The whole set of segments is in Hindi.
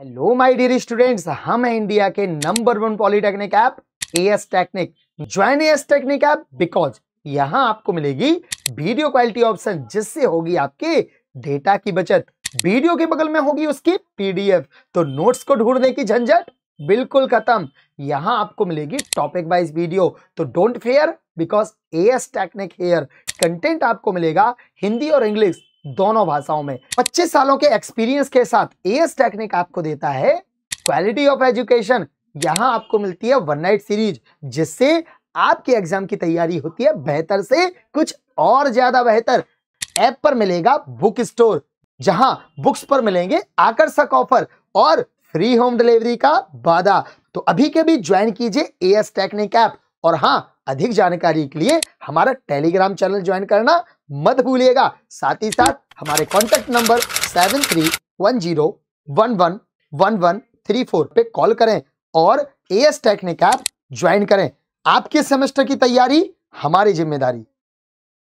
हेलो माय डियर स्टूडेंट्स, हम हैं इंडिया के number 1 polytechnic app AS Technique. Join AS Technique app because यहां आपको मिलेगी वीडियो क्वालिटी ऑप्शन, जिससे होगी आपके डेटा की बचत। वीडियो के बगल में होगी उसकी पीडीएफ, तो नोट्स को ढूंढने की झंझट बिल्कुल खत्म। यहां आपको मिलेगी टॉपिक वाइज वीडियो, तो don't fear because AS Technique here. Content आपको मिलेगा हिंदी और इंग्लिश दोनों भाषाओं में। 25 सालों के एक्सपीरियंस के साथ एएस टेक्निक आपको देता है क्वालिटी ऑफ एजुकेशन। यहां आपको मिलती है वन नाइट सीरीज, जिससे आपके एग्जाम की तैयारी होती है बेहतर से कुछ और ज्यादा बेहतर। ऐप पर मिलेगा बुक स्टोर, जहां बुक्स पर मिलेंगे आकर्षक ऑफर और फ्री होम डिलीवरी का वादा। तो अभी के भी ज्वाइन कीजिए एएस टेक्निक ऐप। और हां, अधिक जानकारी के लिए हमारा टेलीग्राम चैनल ज्वाइन करना मत भूलिएगा। साथ ही साथ हमारे कॉन्टेक्ट नंबर 7310111134 पे कॉल करें और एएस टेक्निक ऐप ज्वाइन करें। आपके सेमेस्टर की तैयारी हमारी जिम्मेदारी।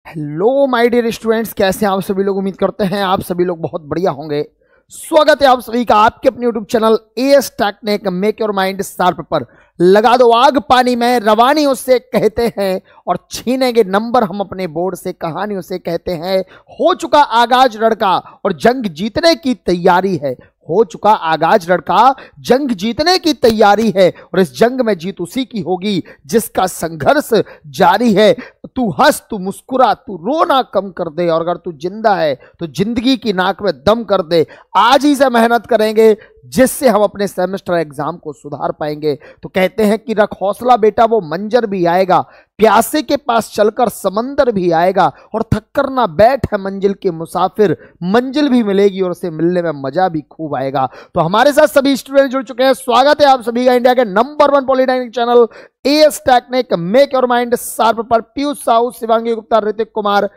हेलो माय डियर स्टूडेंट्स, कैसे हैं आप सभी लोग? उम्मीद करते हैं आप सभी लोग बहुत बढ़िया होंगे। स्वागत है आप सभी का आपके अपने YouTube channel as technique make your mind sharp पर। लगा दो आग पानी में, रवानी उससे कहते हैं, और छीनेंगे नंबर हम अपने बोर्ड से, कहानी उसे कहते हैं। हो चुका आगाज लड़का और जंग जीतने की तैयारी है। हो चुका आगाज लड़का, जंग जीतने की तैयारी है, और इस जंग में जीत उसी की होगी जिसका संघर्ष जारी है। तू हंस, तू मुस्कुरा, तू रोना कम कर दे, और अगर तू जिंदा है तो जिंदगी की नाक में दम कर दे। आज ही से मेहनत करेंगे, जिससे हम अपने सेमेस्टर एग्जाम को सुधार पाएंगे। तो कहते हैं कि रख हौसला बेटा, वो मंजर भी आएगा। प्यासे के पास चलकर समंदर भी आएगा, और थक कर ना बैठ है मंजिल के मुसाफिर, मंजिल भी मिलेगी और उसे मिलने में मजा भी खूब आएगा। तो हमारे साथ सभी स्टूडेंट जुड़ चुके हैं। स्वागत है आप सभी का इंडिया के number 1 polytechnic channel as technique make your mind sharp पर। पीयूष साहू, शिवांगी गुप्ता, ऋतिक कुमार,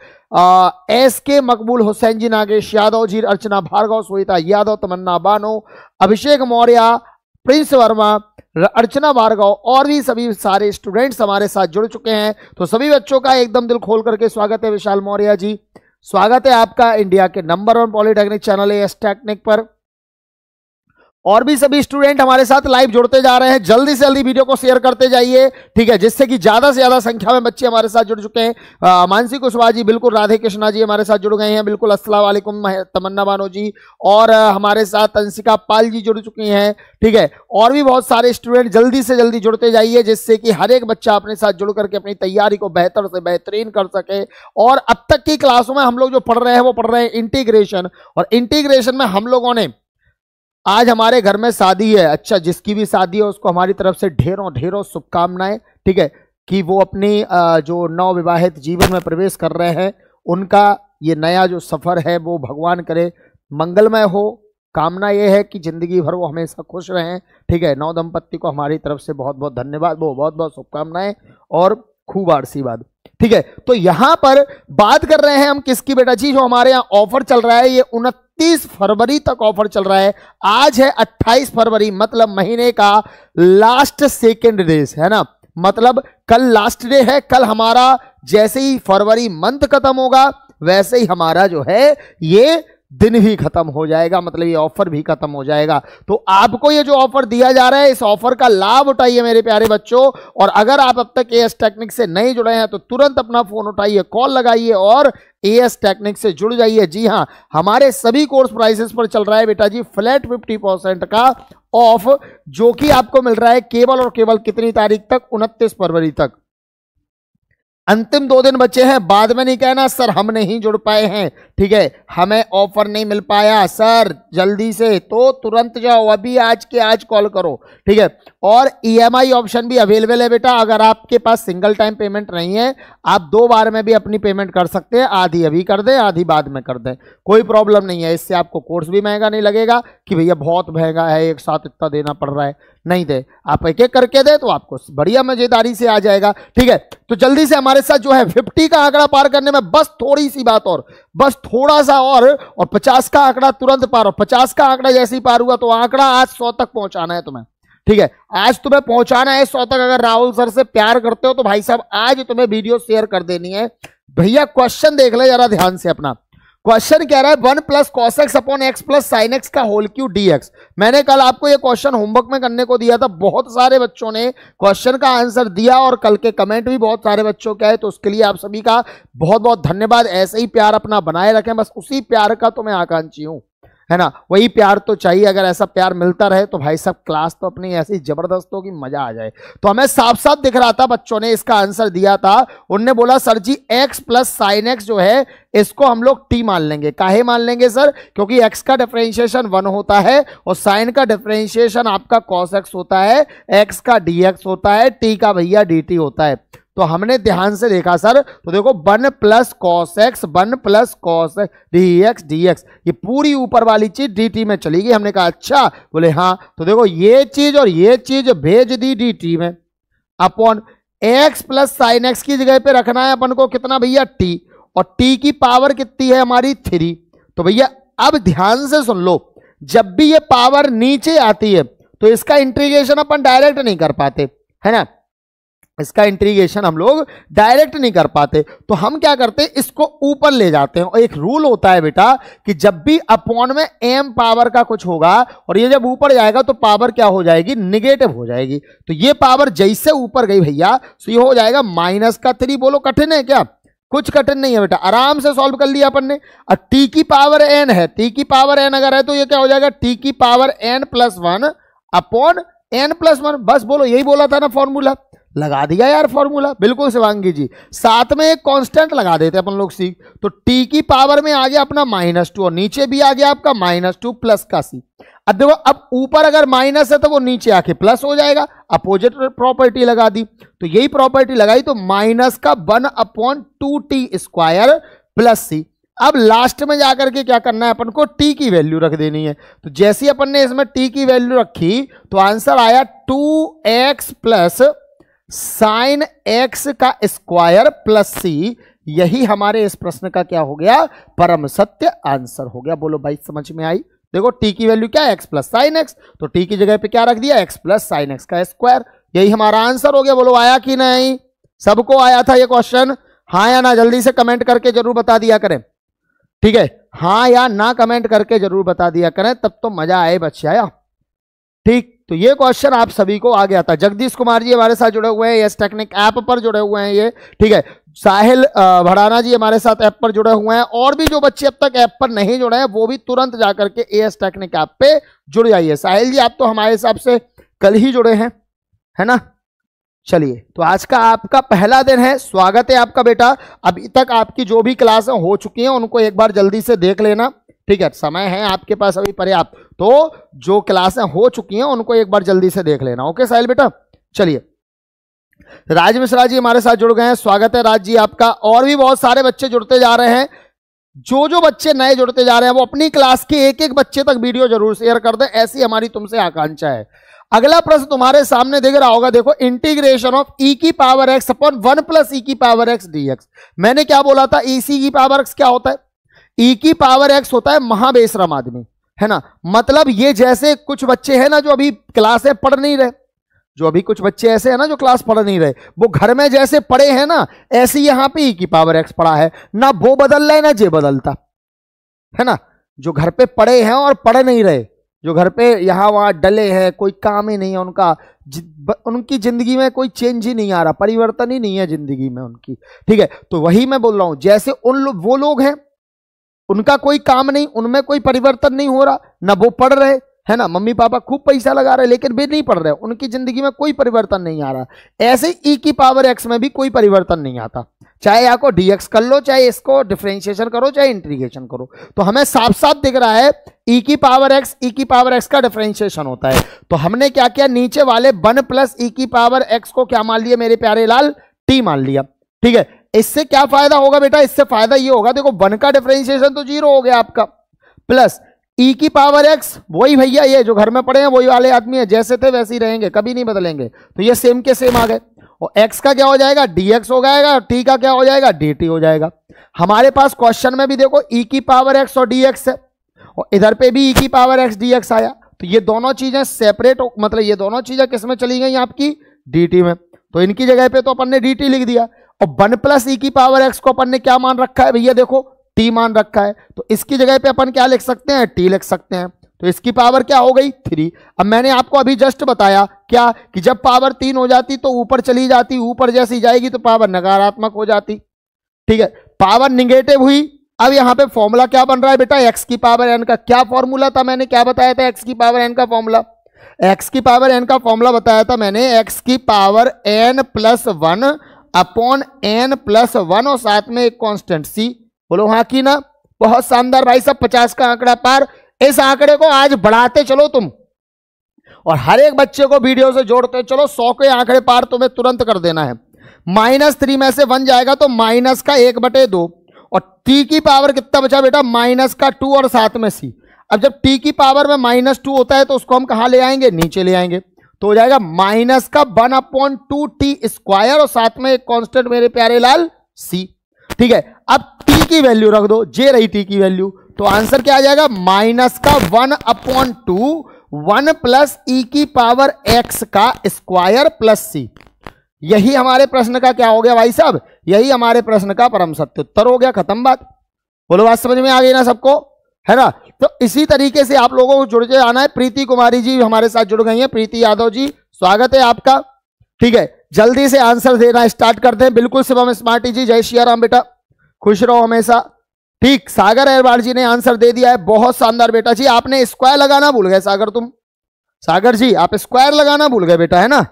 एसके, मकबूल, हुसैन जी, नागेश यादव जी, अर्चना भार्गव, श्वेता यादव, तमन्ना बानो, अभिषेक मौर्य, प्रिंस वर्मा, अर्चना भार्गव और भी सभी सारे स्टूडेंट्स हमारे साथ जुड़ चुके हैं। तो सभी बच्चों का एकदम दिल खोल करके स्वागत है। विशाल मौर्य जी, स्वागत है आपका इंडिया के number 1 polytechnic channel as technique पर। और भी सभी स्टूडेंट हमारे साथ लाइव जुड़ते जा रहे हैं। जल्दी से जल्दी वीडियो को शेयर करते जाइए, ठीक है, जिससे कि ज्यादा से ज्यादा संख्या में बच्चे हमारे साथ जुड़ चुके हैं। मानसी कुशवाहा जी, बिल्कुल, राधे कृष्णा जी हमारे साथ जुड़ गए हैं, बिल्कुल, अस्सलाम वालेकुम, तमन्ना बानो जी, और हमारे साथ अंशिका पाल जी जुड़ चुकी हैं, ठीक है। और भी बहुत सारे स्टूडेंट जल्दी से जल्दी जुड़ते जाइए, जिससे कि हर एक बच्चा अपने साथ जुड़ करके अपनी तैयारी को बेहतर से बेहतरीन कर सके। और अब तक की क्लासों में हम लोग जो पढ़ रहे हैं वो पढ़ रहे हैं इंटीग्रेशन, और इंटीग्रेशन में हम लोगों ने आज हमारे घर में शादी है। अच्छा, जिसकी भी शादी है उसको हमारी तरफ से ढेरों ढेरों शुभकामनाएं, ठीक है, कि वो अपनी जो नवविवाहित जीवन में प्रवेश कर रहे हैं, उनका ये नया जो सफर है वो भगवान करे मंगलमय हो। कामना ये है कि जिंदगी भर वो हमेशा खुश रहें, ठीक है। नव दंपत्ति को हमारी तरफ से बहुत बहुत धन्यवाद, वो बहुत बहुत शुभकामनाएं और खूब आशीर्वाद, ठीक है। तो यहां पर बात कर रहे हैं हम किसकी बेटा जी? जो हमारे यहाँ ऑफर चल रहा है, ये 29 फरवरी तक ऑफर चल रहा है। आज है 28 फरवरी, मतलब महीने का लास्ट सेकेंड डे है ना, मतलब कल लास्ट डे है। कल हमारा जैसे ही फरवरी मंथ खत्म होगा, वैसे ही हमारा जो है ये दिन भी खत्म हो जाएगा, मतलब ये ऑफर भी खत्म हो जाएगा। तो आपको ये जो ऑफर दिया जा रहा है, इस ऑफर का लाभ उठाइए मेरे प्यारे बच्चों। और अगर आप अब तक एएस टेक्निक से नहीं जुड़े हैं तो तुरंत अपना फोन उठाइए, कॉल लगाइए और एएस टेक्निक से जुड़ जाइए। जी हां, हमारे सभी कोर्स प्राइसेस पर चल रहा है बेटा जी फ्लैट 50% का ऑफ, जो कि आपको मिल रहा है केवल और केवल कितनी तारीख तक? 29 फरवरी तक। अंतिम 2 दिन बचे हैं, बाद में नहीं कहना सर हम नहीं जुड़ पाए हैं, ठीक है, हमें ऑफर नहीं मिल पाया सर, जल्दी से तो तुरंत जाओ, अभी आज के आज कॉल करो, ठीक है। और ईएमआई ऑप्शन भी अवेलेबल है बेटा। अगर आपके पास सिंगल टाइम पेमेंट नहीं है, आप 2 बार में भी अपनी पेमेंट कर सकते हैं। आधी अभी कर दें, आधी बाद में कर दें, कोई प्रॉब्लम नहीं है। इससे आपको कोर्स भी महंगा नहीं लगेगा कि भैया बहुत महंगा है, एक साथ इतना देना पड़ रहा है, नहीं दे, आप एक एक करके दे तो आपको बढ़िया मजेदारी से आ जाएगा, ठीक है। तो जल्दी से हमारे साथ जो है 50 का आंकड़ा पार करने में बस थोड़ी सी बात और, बस थोड़ा सा और 50 का आंकड़ा तुरंत पार हो। 50 का आंकड़ा जैसे ही पार हुआ तो आंकड़ा आज 100 तक पहुंचाना है तुम्हें, ठीक है। आज तुम्हें पहुंचाना है 100 तक। अगर राहुल सर से प्यार करते हो तो भाई साहब आज तुम्हें वीडियो शेयर कर देनी है। भैया क्वेश्चन देख ले जरा ध्यान से अपना। क्वेश्चन कह रहा है 1 plus cos x upon x plus sine x का होल क्यू डीएक्स। मैंने कल आपको ये क्वेश्चन होमवर्क में करने को दिया था, बहुत सारे बच्चों ने क्वेश्चन का आंसर दिया और कल के कमेंट भी बहुत सारे बच्चों के आए, तो उसके लिए आप सभी का बहुत बहुत धन्यवाद। ऐसे ही प्यार अपना बनाए रखें, बस उसी प्यार का तो मैं आकांक्षी हूं, है ना, वही प्यार तो चाहिए। अगर ऐसा प्यार मिलता रहे तो भाई सब क्लास तो अपनी ऐसी जबरदस्त हो कि मजा आ जाए। तो हमें साफ साफ दिख रहा था, बच्चों ने इसका आंसर दिया था, उनने बोला सर जी x प्लस साइन एक्स जो है इसको हम लोग t मान लेंगे। काहे मान लेंगे सर? क्योंकि x का डिफरेंशिएशन 1 होता है और साइन का डिफरेंशिएशन आपका cos x होता है, x का dx होता है, t का भैया dt होता है। तो हमने ध्यान से देखा सर, तो देखो 1 plus cos x, 1 plus cos dx dx, ये पूरी ऊपर वाली चीज dt में चली गई। हमने कहा अच्छा, बोले हाँ। तो देखो ये चीज और ये चीज भेज दी dt में, upon x plus sine x की जगह पे रखना है अपन को कितना भैया t, और t की पावर कितनी है हमारी 3। तो भैया अब ध्यान से सुन लो, जब भी ये पावर नीचे आती है तो इसका इंटीग्रेशन अपन डायरेक्ट नहीं कर पाते, है ना, इसका इंटीग्रेशन हम लोग डायरेक्ट नहीं कर पाते। तो हम क्या करते हैं, इसको ऊपर ले जाते हैं। और एक रूल होता है बेटा कि जब भी अपॉन में m पावर का कुछ होगा और ये जब ऊपर जाएगा तो पावर क्या हो जाएगी, निगेटिव हो जाएगी। तो ये पावर जैसे ऊपर गई भैया तो ये हो जाएगा -3। बोलो कठिन है क्या? कुछ कठिन नहीं है बेटा, आराम से सॉल्व कर लिया अपन ने। और t की पावर n है, t की पावर n अगर है तो ये क्या हो जाएगा, t की power n plus 1 upon n plus 1। बस बोलो, यही बोला था ना फॉर्मूला, लगा दिया यार फॉर्मूला, बिल्कुल शिवांगी जी। साथ में एक कांस्टेंट लगा देते अपन लोग सी, तो t की पावर में आ गया अपना -2 और नीचे भी आ गया आपका -2 प्लस का c। अब देखो, अब ऊपर अगर माइनस है तो वो नीचे आके प्लस हो जाएगा, अपोजिट प्रॉपर्टी लगा दी। तो यही प्रॉपर्टी लगाई तो माइनस का 1/2t² प्लस c। अब लास्ट में जाकर के क्या करना है, अपन को t की वैल्यू रख देनी है। तो जैसे ही अपन ने इसमें t की वैल्यू रखी तो आंसर आया 2x प्लस साइन x का स्क्वायर प्लस c। यही हमारे इस प्रश्न का क्या हो गया, परम सत्य आंसर हो गया। बोलो भाई समझ में आई? देखो t की वैल्यू क्या है, x प्लस साइन एक्स, तो t की जगह पे क्या रख दिया, x प्लस साइन एक्स का स्क्वायर। यही हमारा आंसर हो गया। बोलो आया कि नहीं? सबको आया था ये क्वेश्चन? हाँ या ना जल्दी से कमेंट करके जरूर बता दिया करें, ठीक है, हाँ या ना कमेंट करके जरूर बता दिया करें, तब तो मजा आए बच्चे आया। ठीक, तो ये क्वेश्चन आप सभी को आ गया था। जगदीश कुमार जी हमारे साथ जुड़े हुए हैं, यस टेक्निक ऐप पर जुड़े हुए हैं ये, ठीक है। साहिल भड़ाना जी हमारे साथ ऐप पर जुड़े हुए हैं, और भी जो बच्चे अब तक ऐप पर नहीं जुड़े हैं वो भी तुरंत जाकर के एएस टेक्निक ऐप पे जुड़ जाइए। साहिल जी आप तो हमारे हिसाब से कल ही जुड़े हैं, है ना। चलिए, तो आज का आपका पहला दिन है, स्वागत है आपका बेटा। अभी तक आपकी जो भी क्लासें हो चुकी हैं उनको एक बार जल्दी से देख लेना, ठीक है, समय है आपके पास अभी पर्याप्त। तो जो क्लासें हो चुकी हैं उनको एक बार जल्दी से देख लेना। ओके साहिल बेटा। चलिए, राज मिश्रा जी हमारे साथ जुड़ गए हैं, स्वागत है राज जी आपका। और भी बहुत सारे बच्चे जुड़ते जा रहे हैं। जो जो बच्चे नए जुड़ते जा रहे हैं वो अपनी क्लास के एक एक बच्चे तक वीडियो जरूर शेयर कर दें, ऐसी हमारी तुमसे आकांक्षा है। अगला प्रश्न तुम्हारे सामने दिख रहा होगा, देखो, इंटीग्रेशन ऑफ e की power x upon 1 plus e की पावर x dx। मैंने क्या बोला था, e की पावर x क्या होता है, e की पावर x होता है महाबेशरम आदमी, है ना। मतलब ये जैसे कुछ बच्चे हैं ना जो अभी क्लास पढ़ नहीं रहे, जो अभी कुछ बच्चे ऐसे हैं ना जो क्लास पढ़ नहीं रहे, वो घर में जैसे पढ़े हैं ना, ऐसे यहाँ पे e की पावर x पढ़ा है ना, वो बदल रहा है ना जे बदलता, है ना। जो घर पे पढ़े हैं और पढ़ नहीं रहे, जो घर पे यहाँ वहाँ डले हैं, कोई काम ही नहीं है उनका, उनकी जिंदगी में कोई चेंज ही नहीं आ रहा, परिवर्तन ही नहीं है जिंदगी में उनकी, ठीक है। तो वही मैं बोल रहा हूं, जैसे वो लोग हैं, उनका कोई काम नहीं, उनमें कोई परिवर्तन नहीं हो रहा, ना वो पढ़ रहे, है ना, मम्मी पापा खूब पैसा लगा रहे लेकिन वे नहीं पढ़ रहे, उनकी जिंदगी में कोई परिवर्तन नहीं आ रहा। ऐसे ई की पावर एक्स में भी कोई परिवर्तन नहीं आता, चाहे आपको डीएक्स कर लो, चाहे इसको डिफरेंशिएशन करो, चाहे इंटीग्रेशन करो। तो हमें साफ साफ दिख रहा है ई की पावर एक्स का डिफरेंशिएशन होता है। तो हमने क्या किया, नीचे वाले 1 प्लस ई की पावर एक्स को क्या मान लिया मेरे प्यारे लाल, टी मान लिया, ठीक है। इससे क्या फायदा होगा बेटा, इससे फायदा ये होगा, देखो 1 का डिफरेंशिएशन तो 0 हो गया आपका, प्लस ई की पावर एक्स, वही भैया ये जो घर में पड़े हैं वही वाले आदमी है, जैसे थे वैसे ही रहेंगे, कभी नहीं बदलेंगे। तो ये सेम के सेम आ गए, और x का क्या हो जाएगा, dx हो जाएगा, और t का क्या हो जाएगा, dt हो जाएगा। हमारे पास क्वेश्चन में भी देखो e की पावर x और dx है, और इधर पे भी e की पावर x dx आया। तो ये दोनों चीजें सेपरेट, मतलब ये दोनों चीजें किस में चली गई आपकी, dt में। तो इनकी जगह पे तो अपन ने dt लिख दिया, और 1 प्लस ई की पावर x को अपन ने क्या मान रखा है भैया, देखो टी मान रखा है, तो इसकी जगह पे अपन क्या लिख सकते हैं, टी लिख सकते हैं। तो इसकी पावर क्या हो गई 3। अब मैंने आपको अभी जस्ट बताया क्या कि जब पावर 3 हो जाती तो ऊपर चली जाती, ऊपर जैसी जाएगी तो पावर नकारात्मक हो जाती। ठीक है, पावर निगेटिव हुई। अब यहां पे फॉर्मूला क्या बन रहा है बेटा, एक्स की पावर एन का क्या फॉर्मूला था, मैंने क्या बताया था, एक्स की पावर एन का फॉर्मूला, एक्स की पावर एन का फॉर्मूला बताया था मैंने, एक्स की power N plus 1 upon N plus 1 और साथ में एक कांस्टेंट सी। बोलो हाँ की ना। बहुत शानदार भाई साहब, 50 का आंकड़ा पार। इस आंकड़े को आज बढ़ाते चलो तुम, और हर एक बच्चे को वीडियो से जोड़ते चलो, 100 के आंकड़े पार तुम्हें तुरंत कर देना है। -3 में से 1 जाएगा तो माइनस का 1/2, और टी की पावर कितना बचा बेटा, -2 और साथ में सी। अब जब टी की पावर में -2 होता है तो उसको हम कहां ले आएंगे, नीचे ले आएंगे, तो हो जाएगा -1/2 टी स्क्वायर और साथ में एक कांस्टेंट मेरे प्यारे लाल सी। ठीक है, अब टी की वैल्यू रख दो, जे रही टी की वैल्यू, तो आंसर क्या आ जाएगा, -1/2 1 प्लस ई की पावर एक्स का स्क्वायर प्लस सी। यही हमारे प्रश्न का क्या हो गया भाई साहब, यही हमारे प्रश्न का परम सत्य उत्तर हो गया, खत्म बात। बोलो बात समझ में आ गई ना सबको, है ना। तो इसी तरीके से आप लोगों को जुड़ के आना है। प्रीति कुमारी जी हमारे साथ जुड़ गई हैं, प्रीति यादव जी स्वागत है आपका। ठीक है, जल्दी से आंसर देना स्टार्ट करते हैं। बिल्कुल शिवम स्मार्टी जी, जय श्री राम बेटा, खुश रहो हमेशा। ठीक, सागर अहरवाल जी ने आंसर दे दिया है, बहुत शानदार बेटा जी। आपने स्क्वायर लगाना भूल गए सागर, तुम सागर जी आप स्क्वायर लगाना भूल गए बेटा, है ना।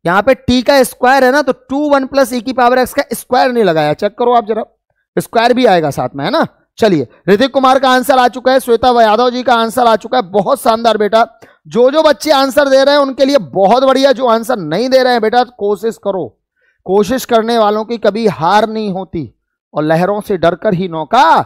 यहां पे टी का स्क्वायर है ना, तो 2 1 प्लस ई की पावर एक्स का स्क्वायर नहीं लगाया, चेक करो आप जरा, स्क्वायर भी आएगा साथ में, है ना। चलिए, ऋतिक कुमार का आंसर आ चुका है, श्वेता यादव जी का आंसर आ चुका है, बहुत शानदार बेटा। जो बच्चे आंसर दे रहे हैं उनके लिए बहुत बढ़िया, जो आंसर नहीं दे रहे हैं बेटा कोशिश करो, कोशिश करने वालों की कभी हार नहीं होती, और लहरों से डरकर ही नौका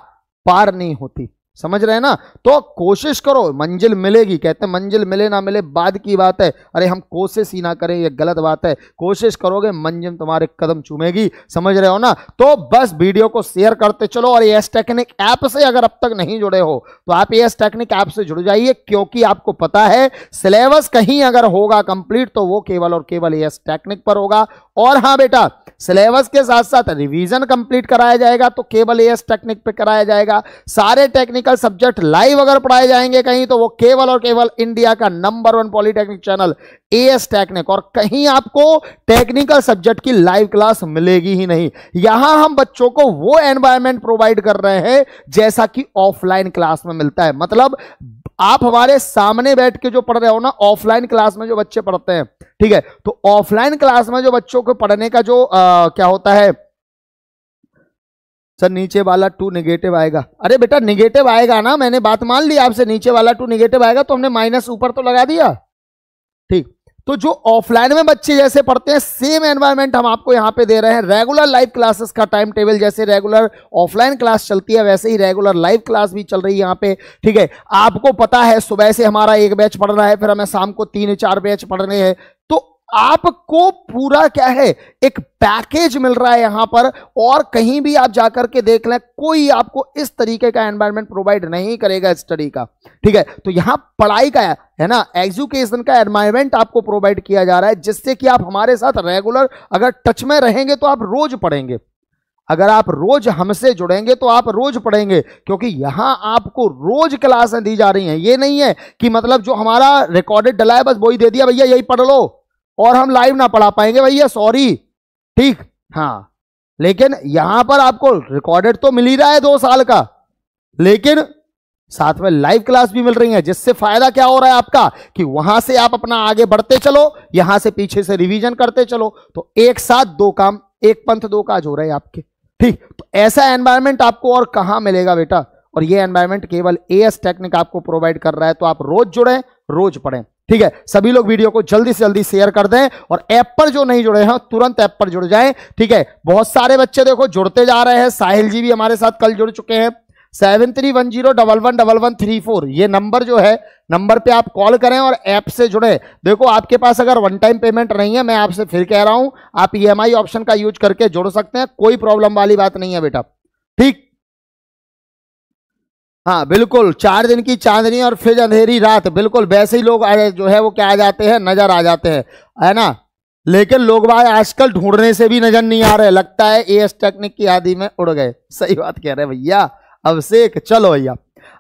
पार नहीं होती, समझ रहे हैं ना। तो कोशिश करो, मंजिल मिलेगी, कहते हैं मंजिल मिले ना मिले बाद की बात है, अरे हम कोशिश ही ना करें ये गलत बात है, कोशिश करोगे मंजिल तुम्हारे कदम चूमेगी, समझ रहे हो ना। तो बस वीडियो को शेयर करते चलो, और एएस टेक्निक ऐप से अगर अब तक नहीं जुड़े हो तो आप एएस टेक्निक ऐप से जुड़ जाइए, क्योंकि आपको पता है सिलेबस कहीं अगर होगा कंप्लीट तो वो केवल और केवल एएस टेक्निक पर होगा। और हाँ बेटा, सिलेबस के साथ साथ रिवीजन कंप्लीट कराया जाएगा तो केवल एएस टेक्निक पे कराया जाएगा। सारे टेक्निकल सब्जेक्ट लाइव अगर पढ़ाए जाएंगे कहीं तो वो केवल और केवल इंडिया का number 1 polytechnic channel as technique, और कहीं आपको टेक्निकल सब्जेक्ट की लाइव क्लास मिलेगी ही नहीं। यहां हम बच्चों को वो एनवायरनमेंट प्रोवाइड कर रहे हैं जैसा कि ऑफलाइन क्लास में मिलता है। मतलब आप हमारे सामने बैठ के जो पढ़ रहे हो ना, ऑफलाइन क्लास में जो बच्चे पढ़ते हैं, ठीक है, तो ऑफलाइन क्लास में जो बच्चों को पढ़ने का जो क्या होता है, सर नीचे वाला 2 निगेटिव आएगा, अरे बेटा निगेटिव आएगा ना, मैंने बात मान ली आपसे, नीचे वाला 2 निगेटिव आएगा तो हमने माइनस ऊपर तो लगा दिया। ठीक, तो जो ऑफलाइन में बच्चे जैसे पढ़ते हैं सेम एनवायरनमेंट हम आपको यहां पे दे रहे हैं। रेगुलर लाइव क्लासेस का टाइम टेबल जैसे रेगुलर ऑफलाइन क्लास चलती है वैसे ही रेगुलर लाइव क्लास भी चल रही है यहां पे। ठीक है, आपको पता है सुबह से हमारा 1 बैच पढ़ना है, फिर हमें शाम को 3-4 बैच पढ़ने हैं, तो आपको पूरा क्या है एक पैकेज मिल रहा है यहां पर, और कहीं भी आप जाकर के देख लें कोई आपको इस तरीके का एनवायरनमेंट प्रोवाइड नहीं करेगा स्टडी का। ठीक है, तो यहां पढ़ाई का है ना, एजुकेशन का एनवायरनमेंट आपको प्रोवाइड किया जा रहा है, जिससे कि आप हमारे साथ रेगुलर अगर टच में रहेंगे तो आप रोज पढ़ेंगे, अगर आप रोज हमसे जुड़ेंगे तो आप रोज पढ़ेंगे, क्योंकि यहां आपको रोज क्लासें दी जा रही हैं। ये नहीं है कि मतलब जो हमारा रिकॉर्डेड डला है बस वही दे दिया, भैया यही पढ़ लो और हम लाइव ना पढ़ा पाएंगे, भैया सॉरी। ठीक, हाँ, लेकिन यहां पर आपको रिकॉर्डेड तो मिल ही रहा है 2 साल का, लेकिन साथ में लाइव क्लास भी मिल रही है, जिससे फायदा क्या हो रहा है आपका कि वहां से आप अपना आगे बढ़ते चलो, यहां से पीछे से रिवीजन करते चलो, तो एक साथ 2 काम, एक पंथ 2 काज हो रहे हैं आपके। ठीक, तो ऐसा एनवायरनमेंट आपको और कहां मिलेगा बेटा, और ये एनवायरनमेंट केवल एएस टेक्निक आपको प्रोवाइड कर रहा है। तो आप रोज जुड़ें, रोज पढ़ें। ठीक है, सभी लोग वीडियो को जल्दी से जल्दी शेयर कर दें, और ऐप पर जो नहीं जुड़े हैं तुरंत ऐप पर जुड़ जाएं। ठीक है, बहुत सारे बच्चे देखो जुड़ते जा रहे हैं, साहिल जी भी हमारे साथ कल जुड़ चुके हैं। 7310111134 ये नंबर जो है, नंबर पे आप कॉल करें और ऐप से जुड़े। देखो आपके पास अगर वन टाइम पेमेंट नहीं है, मैं आपसे फिर कह रहा हूं, आप ईएमआई ऑप्शन का यूज करके जुड़ सकते हैं, कोई प्रॉब्लम वाली बात नहीं है बेटा। ठीक, हाँ बिल्कुल, 4 दिन की चांदनी और फिर अंधेरी रात, बिल्कुल वैसे ही लोग जो है वो क्या आ जाते हैं, नजर आ जाते हैं, है ना। लेकिन लोग बाग आजकल ढूंढने से भी नजर नहीं आ रहे, लगता है एएस टेक्निक की आदि में उड़ गए। सही बात कह रहे हैं भैया, अभिषेक, चलो भैया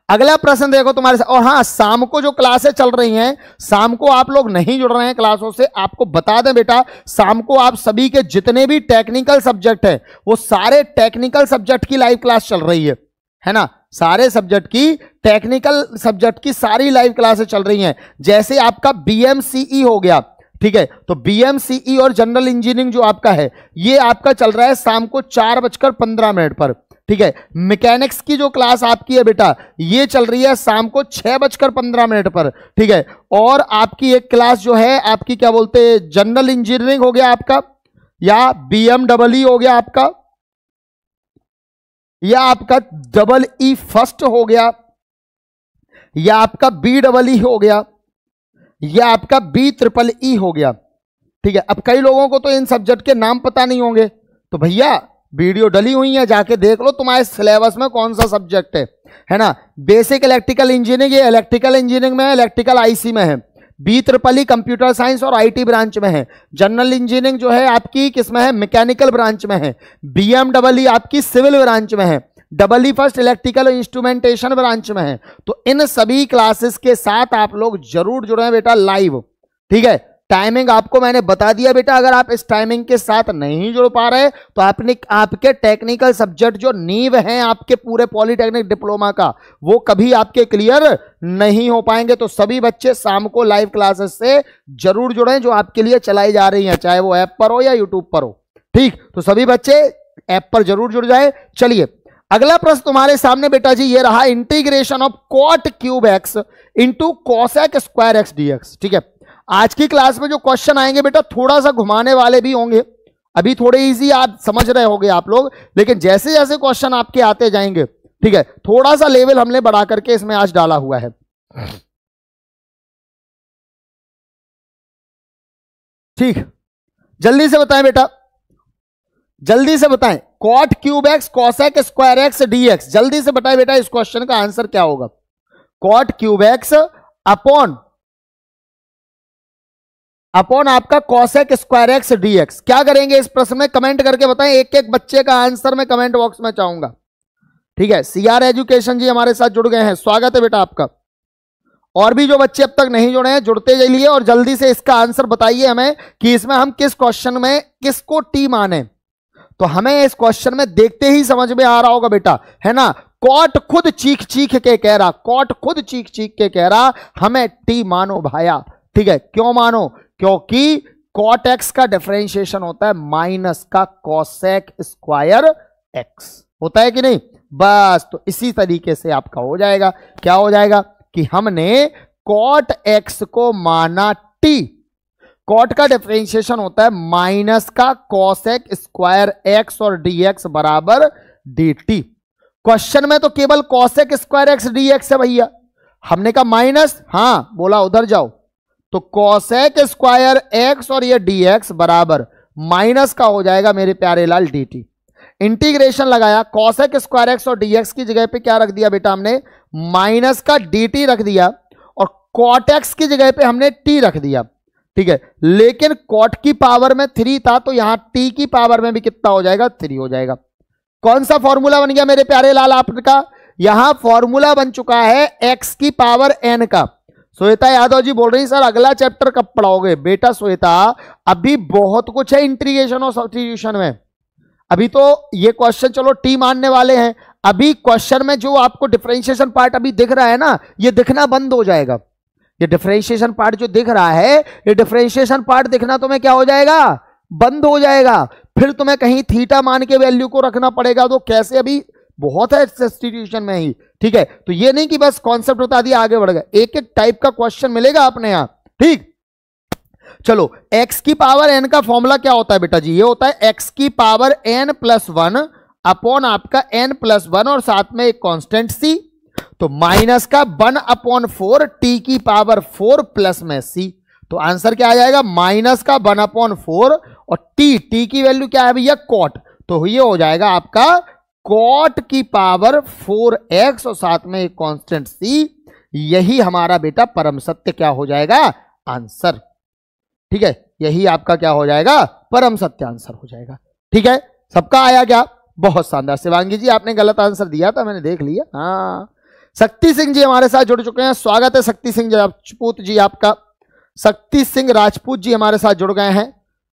अगला प्रश्न देखो तुम्हारे साथ। और हाँ, शाम को जो क्लासें चल रही हैं, शाम को आप लोग नहीं जुड़ रहे हैं क्लासों से, आपको बता दें बेटा, शाम को आप सभी के जितने भी टेक्निकल सब्जेक्ट है वो सारे टेक्निकल सब्जेक्ट की लाइव क्लास चल रही है ना। सारे सब्जेक्ट की, टेक्निकल सब्जेक्ट की सारी लाइव क्लासें चल रही हैं। जैसे आपका बीएमसीई हो गया, ठीक है, तो बीएमसीई और जनरल इंजीनियरिंग जो आपका है ये आपका चल रहा है शाम को 4:15 पर, ठीक है। मैकेनिक्स की जो क्लास आपकी है बेटा ये चल रही है शाम को 6:15 पर, ठीक है। और आपकी एक क्लास जो है आपकी क्या बोलते हैं, जनरल इंजीनियरिंग हो गया आपका, या बीएमडब्ल्यू हो गया आपका, या आपका डबल ई फर्स्ट हो गया, या आपका BEE हो गया, या आपका BEEE हो गया, ठीक है। अब कई लोगों को तो इन सब्जेक्ट के नाम पता नहीं होंगे, तो भैया वीडियो डली हुई है, जाके देख लो तुम्हारे सिलेबस में कौन सा सब्जेक्ट है ना। बेसिक इलेक्ट्रिकल इंजीनियरिंग, ये इलेक्ट्रिकल इंजीनियरिंग में है, इलेक्ट्रिकल आईसी में है। BEEE कंप्यूटर साइंस और आईटी ब्रांच में है। जनरल इंजीनियरिंग जो है आपकी किसमें है, मैकेनिकल ब्रांच में है। BMEE आपकी सिविल ब्रांच में है। EE first electrical instrumentation branch में है। तो इन सभी क्लासेस के साथ आप लोग जरूर जुड़े बेटा लाइव, ठीक है। टाइमिंग आपको मैंने बता दिया बेटा, अगर आप इस टाइमिंग के साथ नहीं जुड़ पा रहे तो आपके टेक्निकल सब्जेक्ट जो नींव हैं आपके पूरे पॉलिटेक्निक डिप्लोमा का, वो कभी आपके क्लियर नहीं हो पाएंगे। तो सभी बच्चे शाम को लाइव क्लासेस से जरूर जुड़ें जो आपके लिए चलाई जा रही हैं, चाहे वो ऐप पर हो या यूट्यूब पर हो, ठीक। तो सभी बच्चे ऐप पर जरूर जुड़ जाए। चलिए अगला प्रश्न तुम्हारे सामने बेटा जी ये रहा, integration of cot cube X into cosec square X dx, ठीक है। आज की क्लास में जो क्वेश्चन आएंगे बेटा थोड़ा सा घुमाने वाले भी होंगे, अभी थोड़े इजी आप समझ रहे होंगे आप लोग, लेकिन जैसे जैसे क्वेश्चन आपके आते जाएंगे, ठीक है, थोड़ा सा लेवल हमने बढ़ा करके इसमें आज डाला हुआ है, ठीक। जल्दी से बताएं बेटा, जल्दी से बताएं, cot cube X cosec square X dx, जल्दी से बताएं बेटा इस क्वेश्चन का आंसर क्या होगा। कॉट क्यूब एक्स अपॉन आपका कॉसेक स्क्वायर एक्स डीएक्स, क्या करेंगे इस प्रश्न में, कमेंट करके बताएं। एक एक बच्चे का आंसर मैं कमेंट बॉक्स में चाहूंगा, ठीक है। सीआर एजुकेशन जी हमारे साथ जुड़ गए हैं, स्वागत है बेटा आपका। और भी जो बच्चे अब तक नहीं जुड़े हैं जुड़ते जाइए और जल्दी से इसका आंसर बताइए हमें कि इसमें हम किस क्वेश्चन में किसको टी माने। तो हमें इस क्वेश्चन में देखते ही समझ में आ रहा होगा बेटा, है ना। कॉट खुद चीख चीख के कह रहा, कॉट खुद चीख चीख के कह रहा हमें टी मानो भाया, ठीक है। क्यों मानो, क्योंकि कॉट एक्स का डिफरेंशिएशन होता है माइनस का कॉसेक स्क्वायर एक्स, होता है कि नहीं। बस तो इसी तरीके से आपका हो जाएगा, क्या हो जाएगा कि हमने कॉट एक्स को माना टी, कॉट का डिफरेंशिएशन होता है माइनस का कॉसेक स्क्वायर एक्स और डीएक्स बराबर dt। क्वेश्चन में तो केवल कॉसेक स्क्वायर एक्स डीएक्स है भैया, हमने कहा माइनस, हाँ बोला उधर जाओ, तो कॉसेक स्क्वायर एक्स और ये डीएक्स बराबर माइनस का हो जाएगा मेरे प्यारे लाल dt। इंटीग्रेशन लगाया, कॉसेक स्क्वायर एक्स और डीएक्स की जगह पे क्या रख दिया बेटा हमने, माइनस का dt रख दिया, और कॉट एक्स की जगह पे हमने t रख दिया, ठीक है। लेकिन कॉट की पावर में 3 था तो यहां t की पावर में भी कितना हो जाएगा, 3 हो जाएगा। कौन सा फॉर्मूला बन गया मेरे प्यारे लाल आपका, यहां फॉर्मूला बन चुका है x की पावर n का। श्वेता यादव जी बोल रही सर अगला चैप्टर कब पढ़ाओगे। बेटा श्वेता अभी बहुत कुछ है इंटीग्रेशन और सब्स्टिट्यूशन में, अभी तो ये क्वेश्चन चलो टी मानने वाले हैं, अभी क्वेश्चन में जो आपको डिफरेंशिएशन पार्ट अभी दिख रहा है ना, ये दिखना बंद हो जाएगा। ये डिफरेंशिएशन पार्ट जो दिख रहा है, ये डिफरेंशिएशन पार्ट दिखना तुम्हें क्या हो जाएगा, बंद हो जाएगा। फिर तुम्हें कहीं थीटा मान के वैल्यू को रखना पड़ेगा, तो कैसे, अभी बहुत है सब्स्टिट्यूशन में ही, ठीक है। तो ये नहीं कि बस कॉन्सेप्ट बता दिया आगे बढ़ गए, एक एक टाइप का क्वेश्चन मिलेगा अपने यहां, ठीक। चलो x की पावर n का फॉर्मूला क्या होता है बेटा जी, ये होता है x की पावर n+1 अपॉन आपका n+1 और साथ में एक कांस्टेंट c, तो माइनस का 1/4 t की पावर 4 प्लस में c। तो आंसर क्या आ जाएगा, माइनस का 1/4 और t की वैल्यू क्या है भैया, कॉट, तो ये हो जाएगा आपका कॉट की पावर 4x और साथ में एक कांस्टेंट c। यही हमारा बेटा परम सत्य क्या हो जाएगा, आंसर, ठीक है। यही आपका क्या हो जाएगा, परम सत्य आंसर हो जाएगा, ठीक है। सबका आया क्या, बहुत शानदार। शिवांगी जी आपने गलत आंसर दिया था, मैंने देख लिया। हाँ, शक्ति सिंह जी हमारे साथ जुड़ चुके हैं, स्वागत है शक्ति सिंह राजपूत जी आपका। शक्ति सिंह राजपूत जी हमारे साथ जुड़ गए हैं।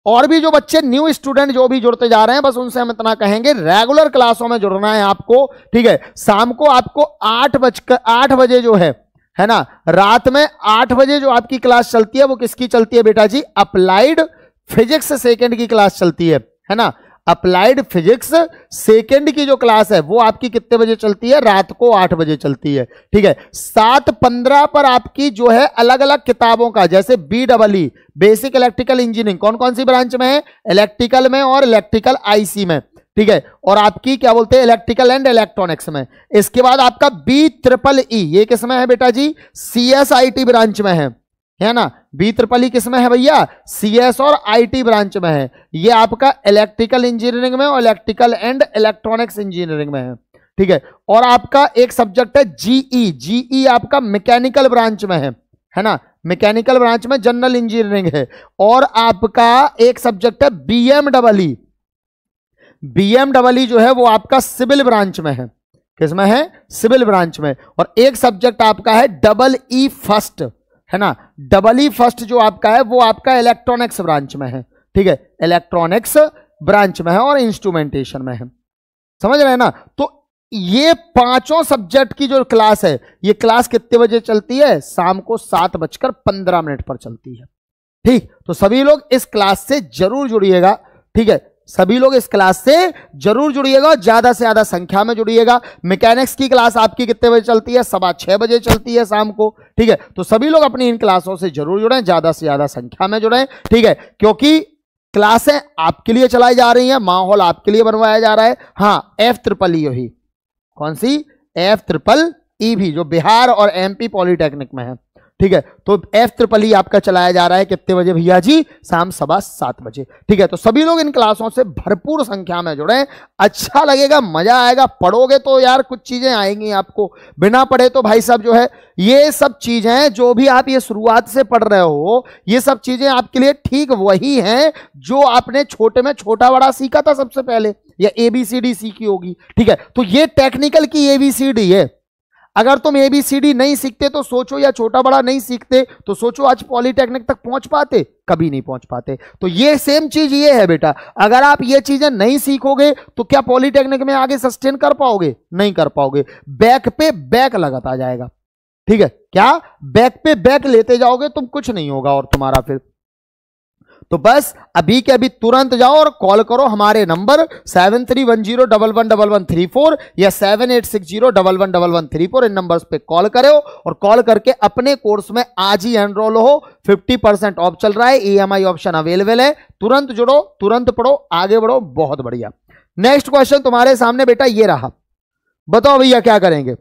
और भी जो बच्चे न्यू स्टूडेंट जो भी जुड़ते जा रहे हैं, बस उनसे हम इतना कहेंगे, रेगुलर क्लासों में जुड़ना है आपको, ठीक है। शाम को आपको 8 बजे जो है ना, रात में 8 बजे जो आपकी क्लास चलती है वो किसकी चलती है बेटा जी? अप्लाइड फिजिक्स सेकेंड की क्लास चलती है ना। अप्लाइड फिजिक्स सेकेंड की जो क्लास है वो आपकी कितने बजे चलती है? रात को 8 बजे चलती है, ठीक है। 7:15 पर आपकी जो है अलग अलग किताबों का, जैसे BEE बेसिक इलेक्ट्रिकल इंजीनियरिंग, कौन कौन सी ब्रांच में है? इलेक्ट्रिकल में और इलेक्ट्रिकल IC में, ठीक है। और आपकी क्या बोलते हैं? इलेक्ट्रिकल एंड इलेक्ट्रॉनिक्स में। इसके बाद आपका BEEE, ये किसमें है बेटा जी? CSIT ब्रांच में है ना। BEEE किसमें है भैया? CS और IT ब्रांच में है। ये आपका इलेक्ट्रिकल इंजीनियरिंग में और इलेक्ट्रिकल एंड इलेक्ट्रॉनिक्स इंजीनियरिंग में है, ठीक है। और आपका एक सब्जेक्ट है GE आपका मैकेनिकल ब्रांच में है ना। मैकेनिकल ब्रांच में जनरल इंजीनियरिंग है। और आपका एक सब्जेक्ट है BMEE जो है वो आपका सिविल ब्रांच में है। किसमें है? सिविल ब्रांच में। और एक सब्जेक्ट आपका है EE फर्स्ट, है ना। EE फर्स्ट जो आपका है वो आपका इलेक्ट्रॉनिक्स ब्रांच में है, ठीक है। इलेक्ट्रॉनिक्स ब्रांच में है और इंस्ट्रूमेंटेशन में है, समझ रहे हैं ना। तो ये पांचों सब्जेक्ट की जो क्लास है, ये क्लास कितने बजे चलती है? शाम को 7:15 पर चलती है, ठीक। तो सभी लोग इस क्लास से जरूर जुड़िएगा, ठीक है। सभी लोग इस क्लास से जरूर जुड़िएगा, ज्यादा से ज्यादा संख्या में जुड़िएगा। मैकेनिक्स की क्लास आपकी कितने बजे चलती है? 6:15 बजे चलती है शाम को, ठीक है। तो सभी लोग अपनी इन क्लासों से जरूर जुड़ें, ज्यादा से ज्यादा संख्या में जुड़ें, ठीक है। क्योंकि क्लासें आपके लिए चलाई जा रही हैं, माहौल आपके लिए बनवाया जा रहा है। हाँ, FEEE ही, कौन सी? FEEE भी, जो बिहार और MP पॉलिटेक्निक में है, ठीक है। तो FEEE आपका चलाया जा रहा है कितने बजे भैया जी? शाम 7:15 बजे, ठीक है। तो सभी लोग इन क्लासों से भरपूर संख्या में जुड़े, अच्छा लगेगा, मजा आएगा। पढ़ोगे तो यार कुछ चीजें आएंगी आपको, बिना पढ़े तो भाई साहब जो है ये सब चीजें जो भी आप ये शुरुआत से पढ़ रहे हो, ये सब चीजें आपके लिए ठीक वही हैं जो आपने छोटे में छोटा बड़ा सीखा था सबसे पहले, या ABCD सीखी होगी, ठीक है। तो ये टेक्निकल की ABCD है। अगर तुम ABCD नहीं सीखते तो सोचो, या छोटा बड़ा नहीं सीखते तो सोचो आज पॉलिटेक्निक तक पहुंच पाते? कभी नहीं पहुंच पाते। तो ये सेम चीज ये है बेटा, अगर आप ये चीजें नहीं सीखोगे तो क्या पॉलिटेक्निक में आगे सस्टेन कर पाओगे? नहीं कर पाओगे। बैक पे बैक लगाता जाएगा, ठीक है। क्या? बैक पे बैक लेते जाओगे तुम, कुछ नहीं होगा और तुम्हारा फिर। तो बस अभी के अभी तुरंत जाओ और कॉल करो हमारे नंबर 7310111134 या 7860111134। इन नंबर्स पे कॉल करो और कॉल करके अपने कोर्स में आज ही एनरोल हो। 50% ऑफ चल रहा है, EMI ऑप्शन अवेलेबल है। तुरंत जुड़ो, तुरंत पढ़ो, आगे बढ़ो, बहुत बढ़िया। नेक्स्ट क्वेश्चन तुम्हारे सामने बेटा ये रहा, बताओ भैया क्या करेंगे?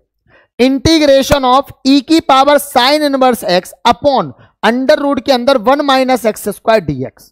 इंटीग्रेशन ऑफ E की power sine inverse x upon under root के अंदर 1 - x² dx,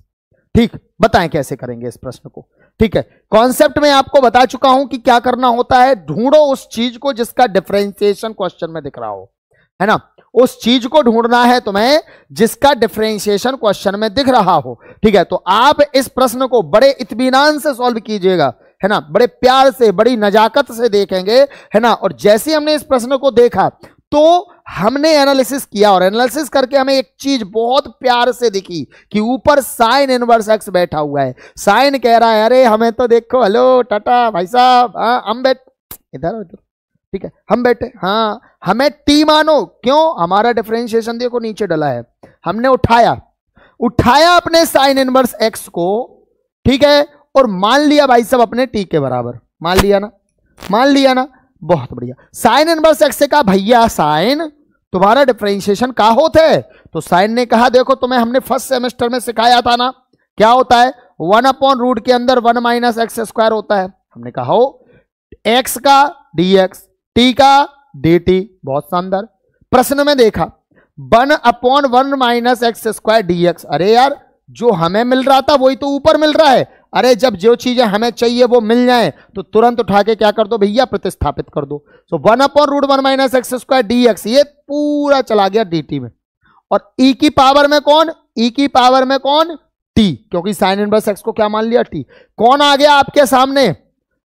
ठीक। बताएं कैसे करेंगे इस प्रश्न को, ठीक है। कॉन्सेप्ट में आपको बता चुका हूं कि क्या करना होता है। ढूंढो उस चीज को जिसका डिफरेंशिएशन क्वेश्चन में दिख रहा हो, है ना। उस चीज को ढूंढना है तुम्हें जिसका डिफरेंशिएशन क्वेश्चन में दिख रहा हो, ठीक है। तो आप इस प्रश्न को बड़े इत्मीनान से सॉल्व कीजिएगा, है ना, बड़े प्यार से, बड़ी नजाकत से देखेंगे, है ना। और जैसे हमने इस प्रश्न को देखा तो हमने एनालिसिस किया, और एनालिसिस करके हमें एक चीज बहुत प्यार से दिखी कि ऊपर साइन इनवर्स x बैठा हुआ है। साइन कह रहा है अरे हमें तो देखो, हेलो टाटा भाई साहब, हाँ हम बैठ इधर, ठीक है, हम बैठे, हाँ हमें t मानो। क्यों? हमारा डिफरेंशिएशन देखो नीचे डला है, हमने उठाया अपने साइन इनवर्स x को, ठीक है, और मान लिया भाई साहब अपने t के बराबर। मान लिया ना, बहुत बढ़िया। साइन इनवर्स x से कहा भैया साइन तुम्हारा डिफरेंशिएशन का होता है? तो साइन ने कहा देखो तुम्हें हमने फर्स्ट सेमेस्टर में सिखाया था ना, क्या होता है? 1/रूट के अंदर 1 - x² होता है। हमने कहा हो x का dx, t का dt। बहुत शानदार। प्रश्न में देखा 1/1 - x² dx। अरे यार जो हमें मिल रहा था वही तो ऊपर मिल रहा है। अरे जब जो चीजें हमें चाहिए वो मिल जाए तो तुरंत उठा के क्या कर दो भैया? प्रतिस्थापित कर दो। सो 1/√1 - x² dx, ये पूरा चला गया dt में। और e की पावर में कौन? t, क्योंकि साइन इनवर्स x को क्या मान लिया? t। कौन आ गया आपके सामने?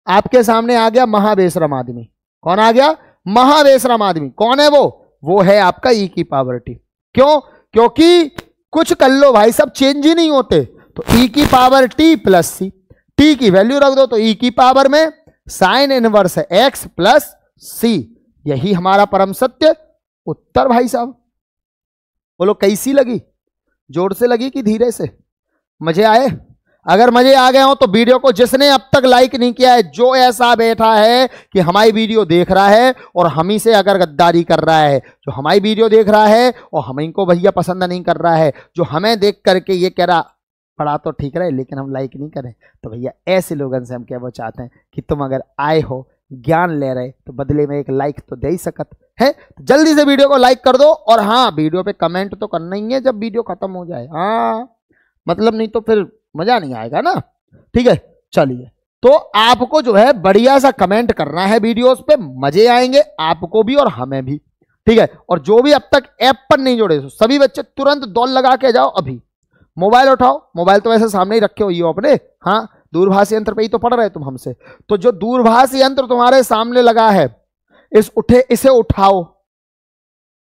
आपके सामने आ गया महाबेशरम आदमी। कौन आ गया? महाबेशरम आदमी। कौन है वो है आपका ई की पावर टी। क्यों? क्योंकि कुछ कर लो भाई सब चेंज ही नहीं होते। तो ई की पावर टी प्लस सी, टी की वैल्यू रख दो तो ई की पावर में साइन इनवर्स है एक्स प्लस सी। यही हमारा परम सत्य उत्तर भाई साहब। बोलो कैसी लगी? जोर से लगी कि धीरे से? मजे आए? अगर मजे आ गए हो तो वीडियो को जिसने अब तक लाइक नहीं किया है, जो ऐसा बैठा है कि हमारी वीडियो देख रहा है और हम ही से अगर गद्दारी कर रहा है, जो हमारी वीडियो देख रहा है और हम इनको भैया पसंद नहीं कर रहा है, जो हमें देख करके ये कह रहा पढ़ा तो ठीक रहे लेकिन हम लाइक नहीं करें, तो भैया ऐसे लोगों से हम क्या वो चाहते हैं कि तुम अगर आए हो ज्ञान ले रहे तो बदले में एक लाइक तो दे ही सकत है। तो जल्दी से वीडियो को लाइक कर दो। और हाँ, वीडियो पे कमेंट तो करना ही है जब वीडियो खत्म हो जाए। हाँ मतलब नहीं तो फिर मजा नहीं आएगा ना। ठीक है, चलिए तो आपको जो है बढ़िया सा कमेंट करना है वीडियोस पे, मजे आएंगे आपको भी और हमें भी। ठीक है, और जो भी अब तक ऐप पर नहीं जुड़े सभी बच्चे तुरंत दौड़ लगा के जाओ। अभी मोबाइल उठाओ, मोबाइल तो वैसे सामने ही रखे हुई हो अपने। हाँ, दूरभाष यंत्र पे ही तो पढ़ रहे तुम हमसे, तो जो दूरभाष यंत्र तुम्हारे सामने लगा है इसे उठाओ,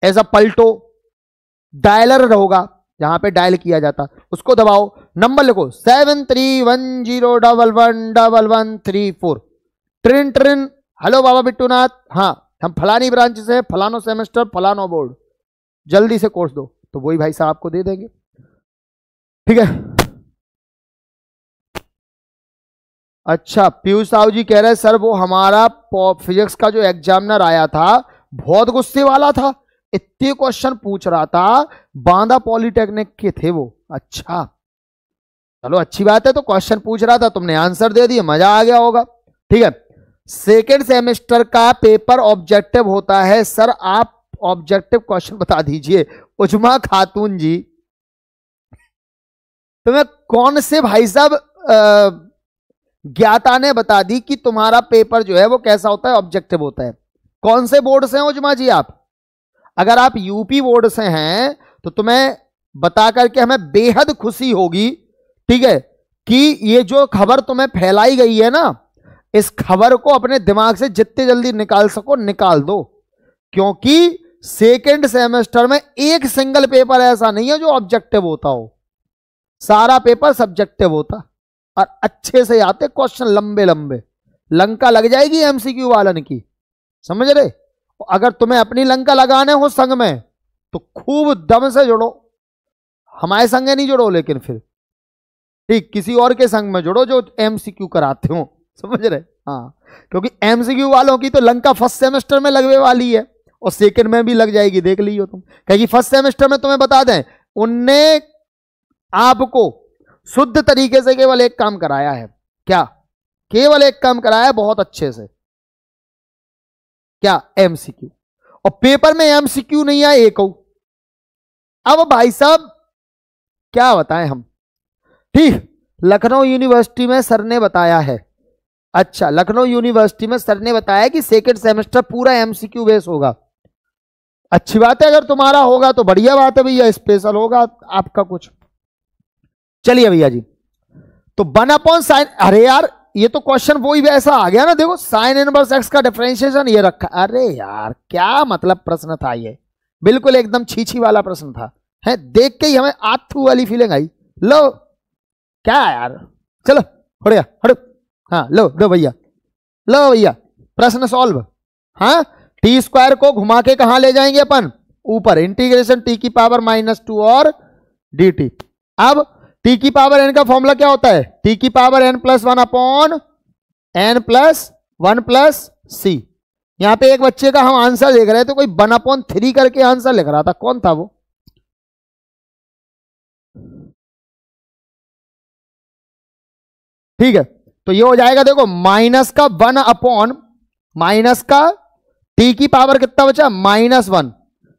ऐसा पलटो, डायलर होगा जहां पे डायल किया जाता उसको दबाओ, नंबर लिखो 7310111134। ट्रिन ट्रिन, हेलो बाबा बिट्टूनाथ, हाँ हम फलानी ब्रांच से, फलानो सेमेस्टर, फलानो बोर्ड, जल्दी से कोर्स दो, तो वही भाई साहब आपको दे देंगे। ठीक है, अच्छा पीयूष साहू जी कह रहे सर वो हमारा फिजिक्स का जो एग्जामिनर आया था बहुत गुस्से वाला था, इतने क्वेश्चन पूछ रहा था, बांदा पॉलिटेक्निक के थे वो। अच्छा चलो अच्छी बात है, तो क्वेश्चन पूछ रहा था तुमने आंसर दे दिया, मजा आ गया होगा। ठीक है, सेकेंड सेमेस्टर का पेपर ऑब्जेक्टिव होता है। सर आप ऑब्जेक्टिव क्वेश्चन बता दीजिए। उजमा खातून जी, तुम्हें कौन से भाई साहब ज्ञाता ने बता दी कि तुम्हारा पेपर जो है वो कैसा होता है, ऑब्जेक्टिव होता है? कौन से बोर्ड से हैं उजमा जी आप? अगर आप यूपी बोर्ड से हैं तो तुम्हें बता करके हमें बेहद खुशी होगी। ठीक है, कि ये जो खबर तुम्हें फैलाई गई है ना, इस खबर को अपने दिमाग से जितने जल्दी निकाल सको निकाल दो, क्योंकि सेकेंड सेमेस्टर में एक सिंगल पेपर ऐसा नहीं है जो ऑब्जेक्टिव होता हो, सारा पेपर सब्जेक्टिव होता और अच्छे से आते क्वेश्चन, लंबे लंबे। लंका लग जाएगी एमसीक्यू वालन की, समझ रहे? अगर तुम्हें अपनी लंका लगाने हो संग में तो खूब दम से जुड़ो, हमारे संग नहीं जुड़ो, लेकिन फिर ठीक किसी और के संग में जुड़ो जो एमसीक्यू कराते हो, समझ रहे? हाँ, क्योंकि एमसीक्यू वालों की तो लंका फर्स्ट सेमेस्टर में लगने वाली है और सेकंड में भी लग जाएगी, देख लियो तुम। कहेगी फर्स्ट सेमेस्टर में तुम्हें बता दें, उनने आपको शुद्ध तरीके से केवल एक काम कराया है। क्या? केवल एक काम कराया है बहुत अच्छे से। क्या? एमसीक्यू। और पेपर में एमसीक्यू नहीं आए एक। अब भाई साहब क्या बताएं हम। ठीक, लखनऊ यूनिवर्सिटी में सर ने बताया है, अच्छा लखनऊ यूनिवर्सिटी में सर ने बताया कि सेकंड सेमेस्टर पूरा एमसीक्यू बेस होगा। अच्छी बात है, अगर तुम्हारा होगा तो बढ़िया बात है भैया, स्पेशल होगा आपका कुछ। चलिए भैया जी, तो 1/sin, अरे यार ये तो क्वेश्चन वही वैसा आ गया ना, देखो साइन इनवर्स एक्स का डिफरेंशिएशन ये रखा। अरे यार क्या मतलब प्रश्न था ये, बिल्कुल एकदम छीछी वाला प्रश्न था, है देख के ही हमें आथू वाली फीलिंग आई। लो क्या यार, चलो हट गया, हट। हाँ लो दो भैया, लो भैया प्रश्न सॉल्व। हाँ, टी स्क्वायर को घुमा के कहां ले जाएंगे अपन? ऊपर, इंटीग्रेशन टी की पावर -2 और dt। अब टी की पावर n का फॉर्मूला क्या होता है? टी की power n+1 upon n+1 plus सी। यहां पे एक बच्चे का हम आंसर देख रहे थे, तो कोई 1/3 करके आंसर लिख रहा था, कौन था वो? ठीक है, तो ये हो जाएगा, देखो माइनस का 1 अपॉन माइनस का टी की पावर कितना बचा? -1।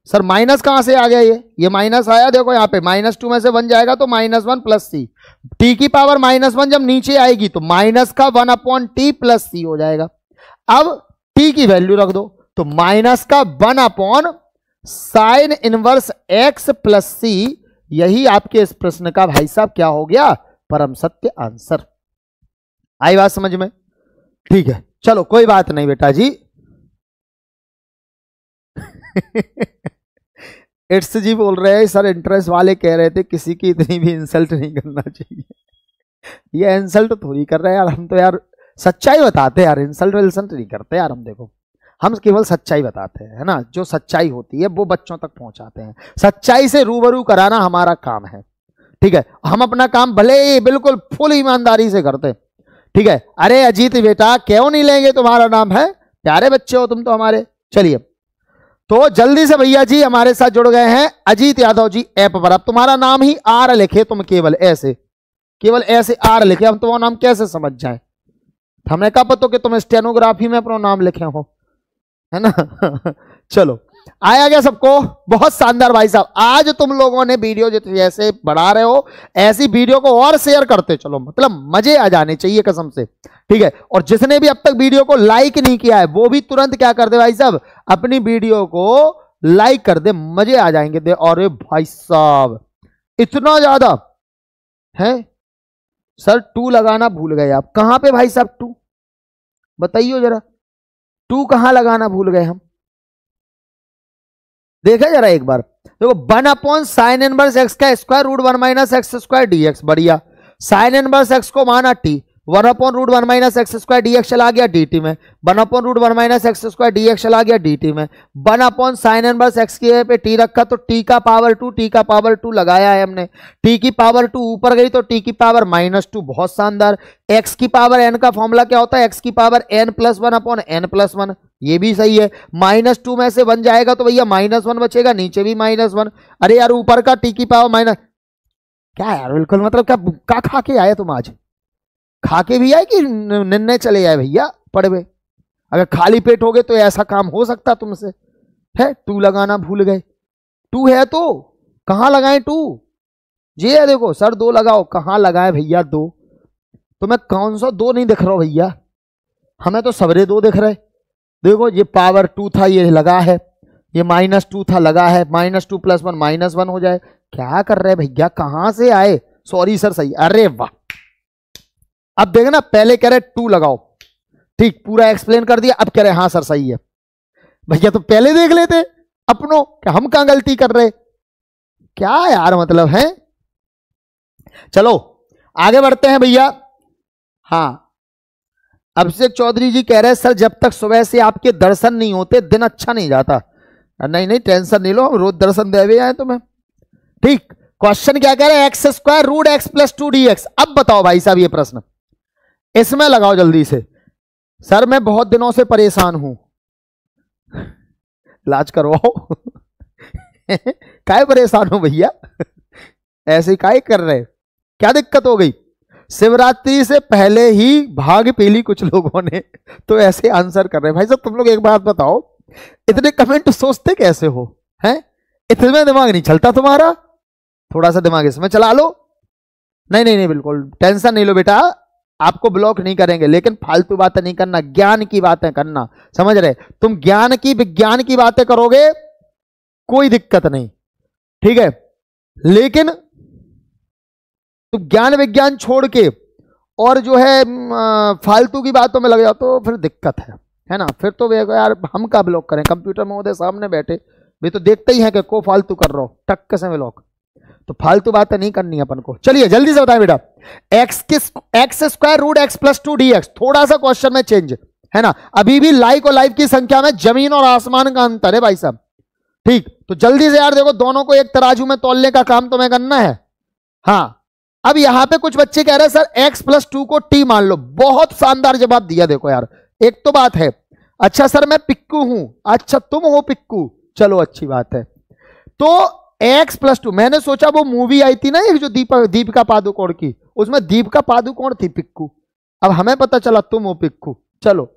सर माइनस कहां से आ गया? ये माइनस आया, देखो यहाँ पे -2 में से 1 जाएगा तो -1 प्लस सी। टी की पावर -1 जब नीचे आएगी तो माइनस का 1 अपॉन टी प्लस सी हो जाएगा। अब टी की वैल्यू रख दो, तो माइनस का 1 upon sine inverse X plus C. यही आपके इस प्रश्न का भाई साहब क्या हो गया? परम सत्य आंसर। आई बात समझ में? ठीक है, चलो कोई बात नहीं बेटा जी। इट्स जी बोल रहे हैं सर, इंटरेस्ट वाले कह रहे थे किसी की इतनी भी इंसल्ट नहीं करना चाहिए। ये इंसल्ट थोड़ी कर रहे हैं यार, हम तो यार सच्चाई बताते हैं यार, इंसल्ट विल्सल्ट नहीं करते यार हम। देखो हम केवल सच्चाई बताते हैं, है ना, जो सच्चाई होती है वो बच्चों तक पहुंचाते हैं, सच्चाई से रूबरू कराना हमारा काम है। ठीक है, हम अपना काम भले ही बिल्कुल फुल ईमानदारी से करते हैं। ठीक है, अरे अजीत बेटा क्यों नहीं लेंगे, तुम्हारा नाम है, प्यारे बच्चे हो तुम तो हमारे। चलिए तो जल्दी से भैया जी हमारे साथ जुड़ गए हैं अजीत यादव जी ऐप पर। अब तुम्हारा नाम ही आर लिखे, तुम केवल ऐसे आर लिखे, हम तुम्हारा नाम कैसे समझ जाए। हमने कहा पता कि तुम स्टेनोग्राफी में अपना नाम लिखे हो, है ना। चलो आया गया सबको, बहुत शानदार भाई साहब। आज तुम लोगों ने वीडियो जैसे बढ़ा रहे हो ऐसी वीडियो को और शेयर करते चलो, मतलब मजे आ जाने चाहिए कसम से। ठीक है, और जिसने भी अब तक वीडियो को लाइक नहीं किया है वो भी तुरंत क्या कर दे भाई साहब, अपनी वीडियो को लाइक कर दे, मजे आ जाएंगे दे। और भाई साहब इतना ज्यादा है सर, 2 लगाना भूल गए आप। कहां पे भाई साहब 2 बताइए जरा, 2 कहां लगाना भूल गए हम, देखा जरा एक बार। देखो 1/sin इनवर्स एक्स का square root 1 minus X square dx, बढ़िया। साइन इनवर्स एक्स को माना T, 1/√1 minus X square dx चला गया dt में, 1/√1 माइनस एक्स स्क्वायर डीएक्स चला गया dt में, 1/sin इनवर्स एक्स की पे टी रखा तो t का पावर 2 लगाया है हमने, t की पावर 2 ऊपर गई तो t की पावर -2, बहुत शानदार। x की पावर n का फॉर्मूला क्या होता है, x की पावर n+1/n+1, ये भी सही है। -2 में से 1 जाएगा तो भैया -1 बचेगा, नीचे भी -1। अरे यार ऊपर का t की पावर माइनस, क्या यार बिल्कुल मतलब क्या खा के आए तुम आज, खा के भी आए कि निन्ने चले आए भैया पड़वे। अगर खाली पेट हो गए तो ऐसा काम हो सकता तुमसे, है 2 लगाना भूल गए। 2 है तो कहां लगाएं 2, जी है देखो सर 2 लगाओ, कहां लगाए भैया 2, तो मैं कौन सा 2 नहीं दिख रहा भैया, हमें तो सबरे 2 दिख रहे। देखो ये पावर 2 था ये लगा है, ये -2 था लगा है, -2 + 1 -1 हो जाए। क्या कर रहे भैया, कहां से आए, सॉरी सर सही, अरे वाह। अब देखना पहले कह रहे 2 लगाओ, ठीक पूरा एक्सप्लेन कर दिया, अब कह रहे हाँ सर सही है। भैया तो पहले देख लेते अपनों कि हम कहां गलती कर रहे, क्या यार मतलब है। चलो आगे बढ़ते हैं भैया। हाँ अभिषेक चौधरी जी कह रहे हैं सर जब तक सुबह से आपके दर्शन नहीं होते दिन अच्छा नहीं जाता। नहीं टेंशन नहीं लो, हम रोज दर्शन देवे आए तुम्हें। ठीक, क्वेश्चन क्या कह रहे हैं, x² रूट x + 2 dx। अब बताओ भाई साहब ये प्रश्न, इसमें लगाओ जल्दी से। सर मैं बहुत दिनों से परेशान हूं, इलाज करवाओ। काय परेशान हो भैया, ऐसे काय कर रहे, क्या दिक्कत हो गई। शिवरात्रि से पहले ही भाग पीली कुछ लोगों ने, तो ऐसे आंसर कर रहे हैं। भाई साहब तुम लोग एक बात बताओ, इतने कमेंट सोचते कैसे हो, हैं इतने दिमाग नहीं चलता तुम्हारा, थोड़ा सा दिमाग इसमें चला लो। नहीं बिल्कुल टेंशन नहीं लो बेटा, आपको ब्लॉक नहीं करेंगे, लेकिन फालतू बातें नहीं करना, ज्ञान की बातें करना, समझ रहे। तुम ज्ञान की विज्ञान की बातें करोगे कोई दिक्कत नहीं, ठीक है, लेकिन तुम ज्ञान विज्ञान छोड़ के और जो है फालतू की बातों में लग जाओ तो फिर दिक्कत है ना। फिर तो यार हम का ब्लॉक करें, कंप्यूटर महोदय सामने बैठे वे तो देखते ही हैं कि को फालतू कर रहा हो, टक्के से ब्लॉक, तो फालतू बातें नहीं करनी अपन को। चलिए जल्दी से बताएं बेटा, x² रूट x + 2 dx। थोड़ा सा क्वेश्चन में चेंज है ना, अभी भी लाइक और लाइव की संख्या में जमीन और आसमान का अंतर है भाई साहब। ठीक, तो जल्दी से यार देखो दोनों को एक तराजू में तौलने का काम तुम्हें करना है। हाँ अब यहां पे कुछ बच्चे कह रहे हैं सर x + 2 को t मान लो, बहुत शानदार जवाब दिया। देखो यार एक तो बात है, अच्छा सर मैं पिक्कू हूं, अच्छा तुम हो पिक्कू, चलो अच्छी बात है। तो x + 2 मैंने सोचा वो मूवी आई थी ना एक जो दीपिका पादुकोण की, उसमें दीपिका पादुकोण थी पिक्कू, अब हमें पता चला तुम हो पिक्कू। चलो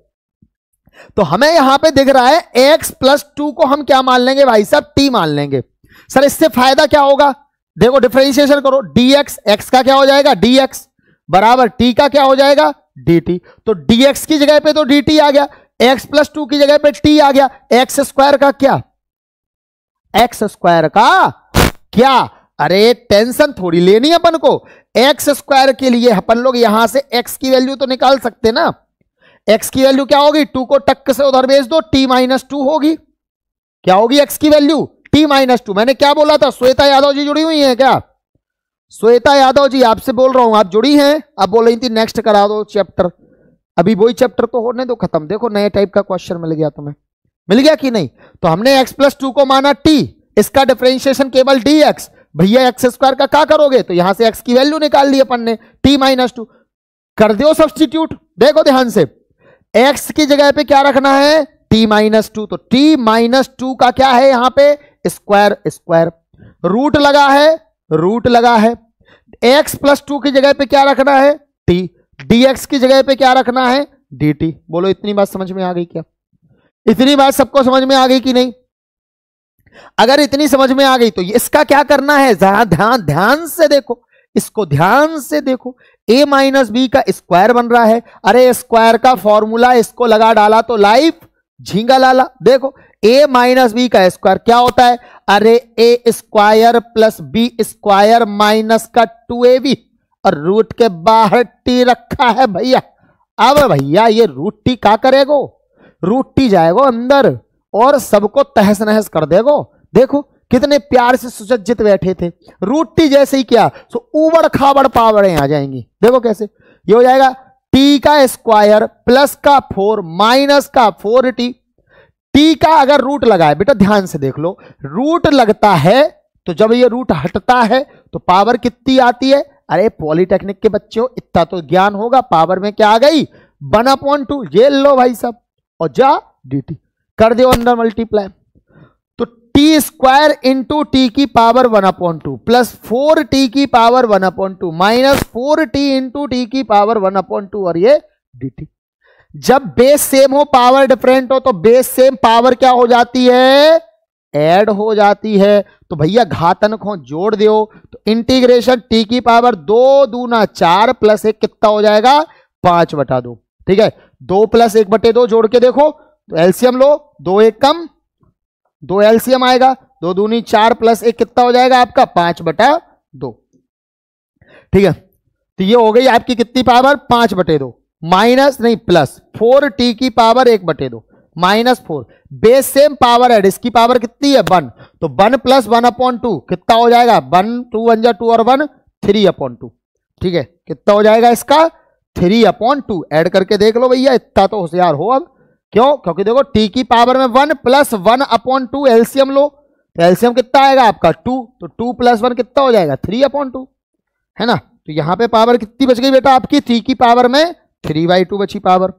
तो हमें यहां पे दिख रहा है x + 2 को हम क्या मान लेंगे भाई साहब, t मान लेंगे। सर इससे फायदा क्या होगा, देखो डिफरेंशिएशन करो, dx x का क्या हो जाएगा dx बराबर t का क्या हो जाएगा dt, तो dx की जगह पे तो dt आ गया, x + 2 की जगह पे t आ गया, x² का क्या, x² का क्या, अरे टेंशन थोड़ी लेनी अपन को, x² के लिए अपन लोग यहां से x की वैल्यू तो निकाल सकते ना, एक्स की वैल्यू क्या होगी, 2 को टक से उधर भेज दो, t-2 होगी। क्या होगी एक्स की वैल्यू, t-2। मैंने क्या बोला था, श्वेता यादव जी जुड़ी हुई हैं क्या? श्वेता यादव जी आपसे बोल रहा हूं, आप जुड़ी हैं? आप बोल रही थी नेक्स्ट करा दो चैप्टर, अभी वही चैप्टर तो होने दो खत्म। देखो नए टाइप का क्वेश्चन मिल गया तुम्हें, मिल गया कि नहीं? तो हमने x+2 को माना t, इसका डिफरेंशिएशन केवल dx। भैया एक्स स्क्वायर का क्या करोगे, तो यहां से x की वैल्यू निकाल ली अपन ने, t-2 कर दो सब्स्टिट्यूट। देखो ध्यान से, x की जगह पे क्या रखना है, t-2। तो t-2 का क्या है यहां पे, स्क्वायर, स्क्वायर रूट लगा है। x+2 की जगह पे क्या रखना है, t, dx की जगह पे क्या रखना है, dt। बोलो इतनी बात समझ में आ गई क्या? इतनी बात सबको समझ में आ गई कि नहीं? अगर इतनी समझ में आ गई तो इसका क्या करना है, ध्यान से देखो, इसको ध्यान से देखो। a माइनस बी का स्क्वायर बन रहा है, अरे स्क्वायर का फॉर्मूला इसको लगा डाला तो लाइफ झींगा लाला। देखो a माइनस बी का स्क्वायर क्या होता है, अरे a square plus B square minus का 2ab, और रूट के बाहर t रखा है भैया। अब भैया ये रूट टी क्या करेगो, रूट टी जाएगो अंदर और सबको तहस नहस कर देगो। देखो कितने प्यार से सुसज्जित बैठे थे, रूट टी जैसे ही क्या सो उबड़ खाबड़ पावड़े आ जाएंगी। देखो कैसे, ये हो जाएगा टी का स्क्वायर प्लस का 4 माइनस का 4t। टी का अगर रूट लगा है, बेटा ध्यान से देख लो, रूट लगता है तो जब ये रूट हटता है तो पावर कितनी आती है, अरे पॉलिटेक्निक के बच्चों इतना तो ज्ञान होगा, पावर में क्या आ गई 1/2। ये लो भाई साहब, और जा dt कर दो अंदर मल्टीप्लाई। तो टी स्क्वायर इंटू टी की पावर 1/2 प्लस 4t की power 1/2 minus 4t into T की पावर 1/2, और ये dt। जब बेस सेम हो पावर डिफरेंट हो तो बेस सेम पावर क्या हो जाती है, ऐड हो जाती है। तो भैया घातांक को जोड़ दो, तो इंटीग्रेशन टी की पावर 2 दूना 4 प्लस 1 कितना हो जाएगा 5/2। ठीक है, 2 प्लस 1/2 जोड़ के देखो तो एलसीएम लो, 2 1 कम 2 एलसीएम आएगा, 2 दूनी 4 प्लस 1 कितना हो जाएगा आपका 5/2। ठीक है, तो ये हो गई आपकी कितनी पावर 5/2 माइनस नहीं प्लस 4t की power 1/2 minus 4, base same power है, इसकी पावर कितनी है 1, तो 1 प्लस 1/2 कितना हो जाएगा 1 2 1 जा 2 और 1 3/2। ठीक है, कितना हो जाएगा इसका 3/2। ऐड करके देख लो भैया, इतना तो होशियार हो अब। क्यों, क्योंकि देखो t की पावर में 1 प्लस 1/2 एलसीएम लो, तो एलसीएम कितना आएगा आपका 2, तो 2 प्लस 1 कितना हो जाएगा 3/2, है ना। तो यहां पे पावर कितनी बच गई बेटा आपकी, 3 की पावर में 3/2 बची पावर,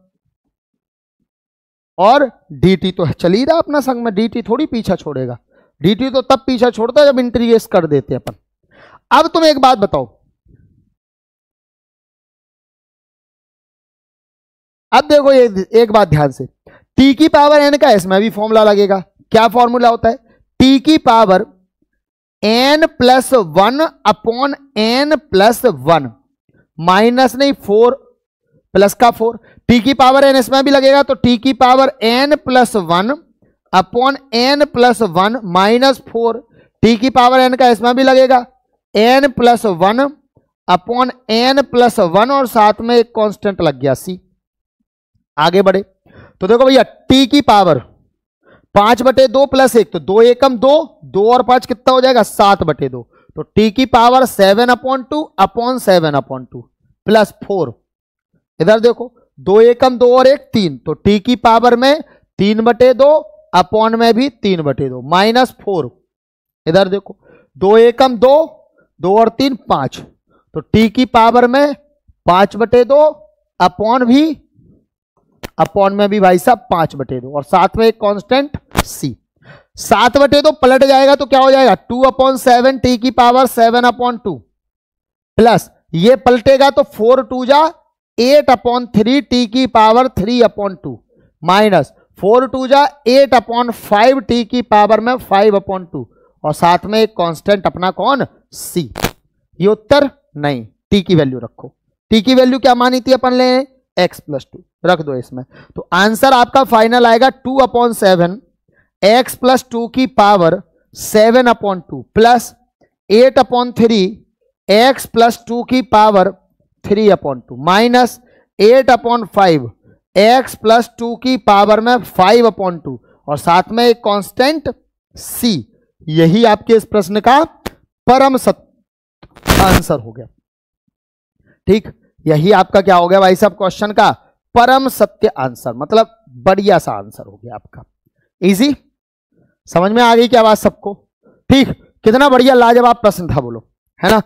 और dt तो चल ही रहा अपना संग में, dt थोड़ी पीछा छोड़ेगा, dt तो तब पीछा छोड़ता है जब इंटीग्रेट कर देते हैं अपन। अब तुम एक बात बताओ, अब देखो एक बात ध्यान से, t की पावर n का इसमें भी फॉर्मूला लगेगा। क्या फॉर्मूला होता है, t की power n plus 1 upon n plus 1 minus नहीं 4 प्लस का 4, t की पावर n इसमें भी लगेगा, तो t की power n plus 1 upon n plus 1 minus 4, t की पावर n का इसमें भी लगेगा n plus 1 upon n plus 1, और साथ में एक कांस्टेंट लग गया c। आगे बढ़े तो देखो भैया t की पावर 5/2 प्लस 1, तो 2 एकम 2, 2 और 5 कितना हो जाएगा 7/2, तो t की पावर 7/2 अपॉन 7/2 प्लस 4। इधर देखो 2 एकम 2 और 1 3, तो t की पावर में 3/2 अपॉन में भी 3/2 माइनस 4। इधर देखो 2 एकम 2, 2 और 3 5, तो t की पावर में 5/2 अपॉन में भी भाई साहब 5/2, और साथ में एक कांस्टेंट c। 7/2 पलट जाएगा तो क्या हो जाएगा 2/7 t की पावर 7/2 प्लस ये पलटेगा तो 4 2 जा 8/3 t की पावर 3/2 माइनस 4 2 जा 8/5 t की पावर में 5/2, और साथ में एक कांस्टेंट अपना कौन c। ये उत्तर नहीं, t की वैल्यू रखो, t की वैल्यू क्या मानी थी अपन ले x+2 रख दो इसमें, तो आंसर आपका फाइनल आएगा 2/7 x+2 की पावर 7/2 प्लस 8/3 x+2 की पावर 3/2 माइनस 8/5 x प्लस 2 की पावर में 5/2 और साथ में एक कांस्टेंट c। यही आपके इस प्रश्न का परम सत्य आंसर हो गया। ठीक, यही आपका क्या हो गया भाई साहब क्वेश्चन का परम सत्य आंसर, मतलब बढ़िया सा आंसर हो गया आपका। इजी, समझ में आ गई क्या बात सबको? ठीक, कितना बढ़िया लाजवाब प्रश्न था, बोलो, है ना?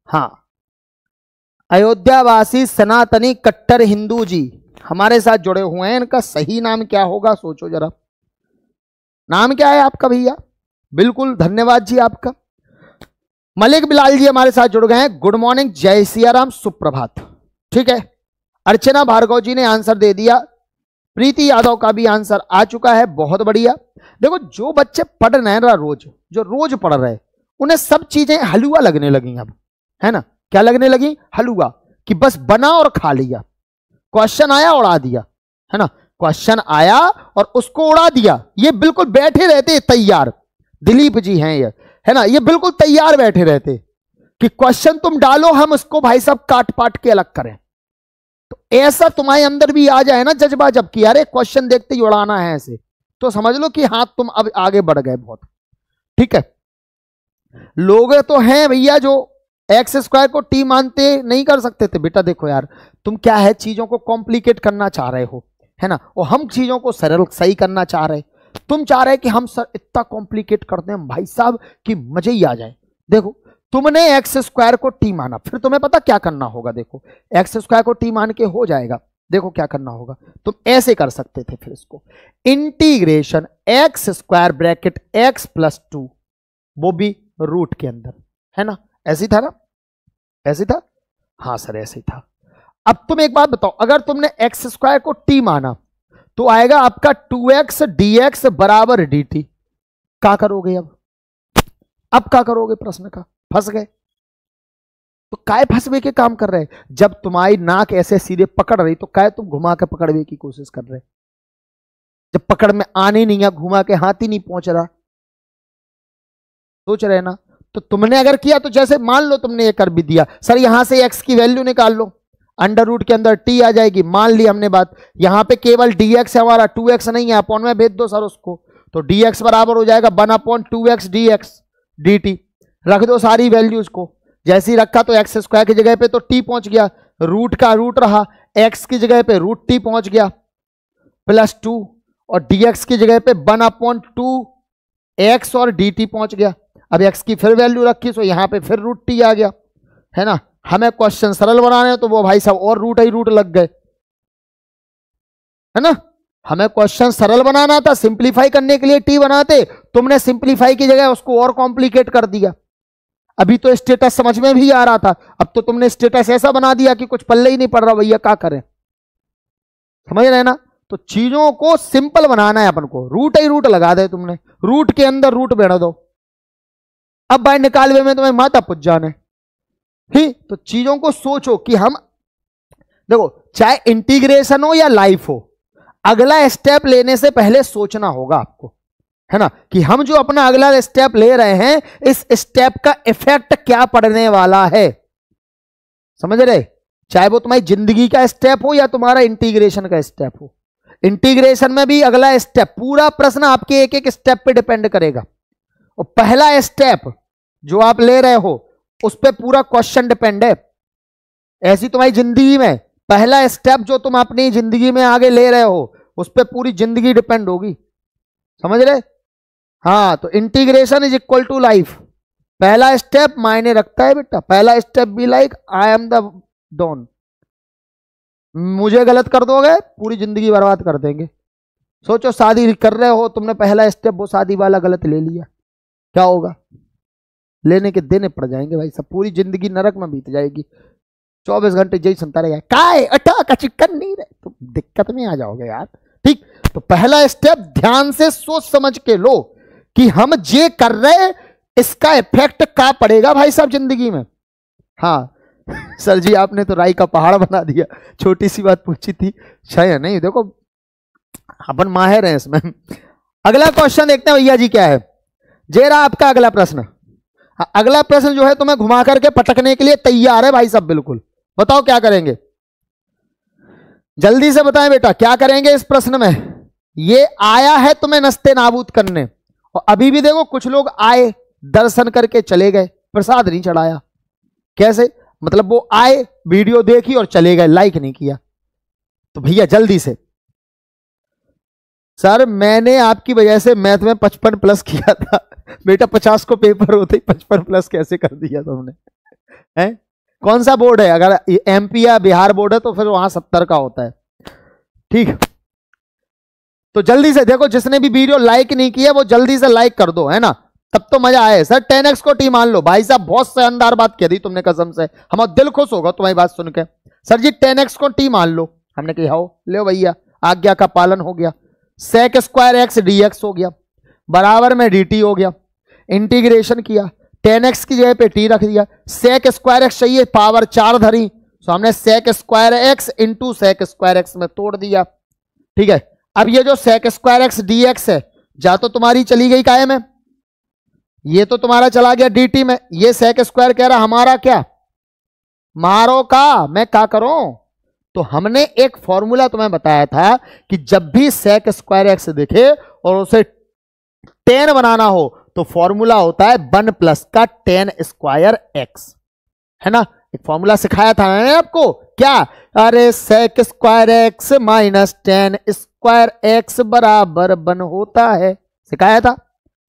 हाँ, अयोध्यावासी सनातनी कट्टर हिंदू जी हमारे साथ जुड़े हुए हैं, इनका सही नाम क्या होगा? सोचो जरा, नाम क्या है आपका भैया? बिल्कुल, धन्यवाद जी आपका। मलिक बिलाल जी हमारे साथ जुड़ गए हैं, गुड मॉर्निंग, जय सिया राम, सुप्रभात। ठीक है, अर्चना भार्गव जी ने आंसर दे दिया, प्रीति यादव का भी आंसर आ चुका है, बहुत बढ़िया। देखो, जो बच्चे पढ़ रहे हैं ना रोज, जो रोज पढ़ रहे हैं, उन्हें सब चीजें हलवा लगने लगी अब, है ना? क्या लगने लगी? हलवा, कि बस बना और खा लिया, क्वेश्चन आया उड़ा दिया, है ना? क्वेश्चन आया और उसको उड़ा दिया। ये बिल्कुल बैठे रहते तैयार, दिलीप जी हैं ये, है ना? ये बिल्कुल तैयार बैठे रहते कि क्वेश्चन तुम डालो, हम उसको भाई साहब काट पाट के अलग करें। तो ऐसा तुम्हारे अंदर भी आ जाए ना जज्बा, जब कि अरे क्वेश्चन देखते ही उड़ाना है ऐसे, तो समझ लो कि हाँ तुम अब आगे बढ़ गए बहुत। ठीक है, लोग तो हैं भैया जो एक्स स्क्वायर को टी मानते नहीं कर सकते थे। बेटा देखो यार, तुम क्या है चीजों को कॉम्प्लिकेट करना चाह रहे हो, है ना? और हम चीजों को सरल सही करना चाह रहे। तुम चाह रहे कि हम सर इतना कॉम्प्लिकेट कर दें भाई साहब कि मजे ही आ जाए। देखो, तुमने एक्स स्क्वायर को टी माना, फिर तुम्हें पता क्या करना होगा? देखो, एक्स स्क्वायर को टी मान के हो जाएगा, देखो क्या करना होगा, तुम ऐसे कर सकते थे फिर इसको, integration x square bracket x plus 2, वो भी रूट के अंदर, है ना? ऐसे था ना? ऐसे था? हाँ सर ऐसे था। अब तुम एक बात बताओ, अगर तुमने एक्स स्क्वायर को टी माना तो आएगा आपका 2x dx बराबर dt। क्या करोगे अब क्या करोगे? प्रश्न का फंस गए। तो काय फंसवे के काम कर रहे? जब तुम्हारी नाक ऐसे सीधे पकड़ रही तो काय तुम घुमा के पकड़ने की कोशिश कर रहे? जब पकड़ में आने नहीं है, घुमा के हाथ ही नहीं पहुंच रहा, सोच रहे ना? तो तुमने अगर किया तो जैसे मान लो तुमने ये कर भी दिया, सर यहां से x की वैल्यू निकाल लो, अंडर रूट के अंदर t आ जाएगी, मान ली हमने बात। यहां पे केवल dx है हमारा, 2x नहीं है, अपॉन में भेज दो सर उसको, तो dx बराबर हो जाएगा 1/2x dx dt। रख दो सारी वैल्यूज को, जैसे ही रखा तो एक्स स्क्वायर की जगह पे तो t पहुंच गया, रूट का रूट रहा, x की जगह पे रूट t पहुंच गया प्लस 2, और dx की जगह पे 1/2x और dt पहुंच गया। अब x की फिर वैल्यू रखी तो यहां पे फिर रूट t आ गया, है ना? हमें क्वेश्चन सरल बनाने हैं तो वो भाई साहब और रूट ही रूट लग गए, है ना? हमें क्वेश्चन सरल बनाना था, सिंपलीफाई करने के लिए t बनाते, तुमने सिंपलीफाई की जगह उसको और कॉम्प्लिकेट कर दिया। अभी तो स्टेटस समझ में भी आ रहा था, अब तो तुमने स्टेटस ऐसा बना दिया कि कुछ पल्ले ही नहीं पड़ रहा। भैया क्या करें, समझ रहे ना? तो चीजों को सिंपल बनाना है अपन को, रूट ही रूट लगा दे तुमने, रूट के अंदर रूट बैठा दो, अब भाई निकालवे में तुम्हें माता पुज जाने। ठीक, तो चीजों को सोचो कि हम देखो, चाहे इंटीग्रेशन हो या लाइफ हो, अगला स्टेप लेने से पहले सोचना होगा आपको, है ना? कि हम जो अपना अगला स्टेप ले रहे हैं, इस स्टेप का इफेक्ट क्या पड़ने वाला है, समझ रहे? चाहे वो तुम्हारी जिंदगी का स्टेप हो या तुम्हारा इंटीग्रेशन का स्टेप हो। इंटीग्रेशन में भी अगला स्टेप, पूरा प्रश्न आपके एक एक स्टेप पे डिपेंड करेगा, और पहला स्टेप जो आप ले रहे हो उस पर पूरा क्वेश्चन डिपेंड है। ऐसी तुम्हारी जिंदगी में पहला स्टेप जो तुम अपनी जिंदगी में आगे ले रहे हो उस पर पूरी जिंदगी डिपेंड होगी, समझ रहे? हाँ, तो integration is equal to life, पहला स्टेप मायने रखता है बेटा। पहला स्टेप भी like I am the don, मुझे गलत कर दोगे पूरी जिंदगी बर्बाद कर देंगे। सोचो शादी कर रहे हो तुमने, पहला स्टेप वो शादी वाला गलत ले लिया, क्या होगा? लेने के देने पड़ जाएंगे भाई सब, पूरी जिंदगी नरक में बीत जाएगी, 24 घंटे जय सुनता रहेगा, काय अटा का चिकन नहीं रहे, तो दिक्कत में आ जाओगे यार। ठीक, तो पहला स्टेप ध्यान से सोच समझ के लो कि हम जे कर रहे इसका इफेक्ट क्या पड़ेगा भाई साहब जिंदगी में। हाँ सर जी आपने तो राई का पहाड़ बना दिया, छोटी सी बात पूछी थी, शायद नहीं, देखो अपन माहिर हैं इसमें। अगला क्वेश्चन देखते हैं भैया जी क्या है। जे रहा आपका अगला प्रश्न। अगला प्रश्न जो है तुम्हें घुमा करके पटकने के लिए तैयार है भाई साहब, बिल्कुल। बताओ क्या करेंगे? जल्दी से बताएं बेटा क्या करेंगे इस प्रश्न में। ये आया है तुम्हें नस्ते नाबूद करने, और अभी भी देखो कुछ लोग आए, दर्शन करके चले गए, प्रसाद नहीं चढ़ाया। कैसे? मतलब वो आए, वीडियो देखी और चले गए, लाइक नहीं किया। तो भैया जल्दी से, सर मैंने आपकी वजह से मैथ में 55 प्लस किया था। बेटा 50 को पेपर होते ही 55 प्लस कैसे कर दिया तुमने? हैं? कौन सा बोर्ड है? अगर एमपी या बिहार बोर्ड है तो फिर वहां 70 का होता है। ठीक, तो जल्दी से देखो, जिसने भी वीडियो लाइक नहीं किया वो जल्दी से लाइक कर दो, है ना, तब तो मजा आए। सर 10x को टी मान लो। भाई साहब बहुत शानदार बात कह दी तुमने, कसम से हमारा दिल खुश होगा तुम्हारी बात सुन के। सर जी 10x को टी मान लो। हमने कहा हो, ले भैया, आज्ञा का पालन हो गया। sec स्क्वायर एक्स dx हो गया, बराबर में dt हो गया। इंटीग्रेशन किया, 10x की जगह पे t रख दिया। sec स्क्वायर एक्स चाहिए, पावर 4 धरी, तो हमने sec square x into sec square x में तोड़ दिया। ठीक है, अब ये जो sec स्क्वायर एक्स dx है, जा तो तुम्हारी चली गई काहे में, ये तो तुम्हारा चला गया dt में। ये sec स्क्वायर कह रहा हमारा क्या, मारो का, मैं क्या करूं? तो हमने एक फॉर्मूला तुम्हें बताया था कि जब भी sec स्क्वायर एक्स दिखे और उसे 10 बनाना हो तो फॉर्मूला होता है 1 प्लस का 10 स्क्वायर एक्स, है ना। एक फॉर्मूला सिखाया था मैंने आपको, क्या? अरे sec square x minus 10 square x बराबर 1 होता है, सिखाया था,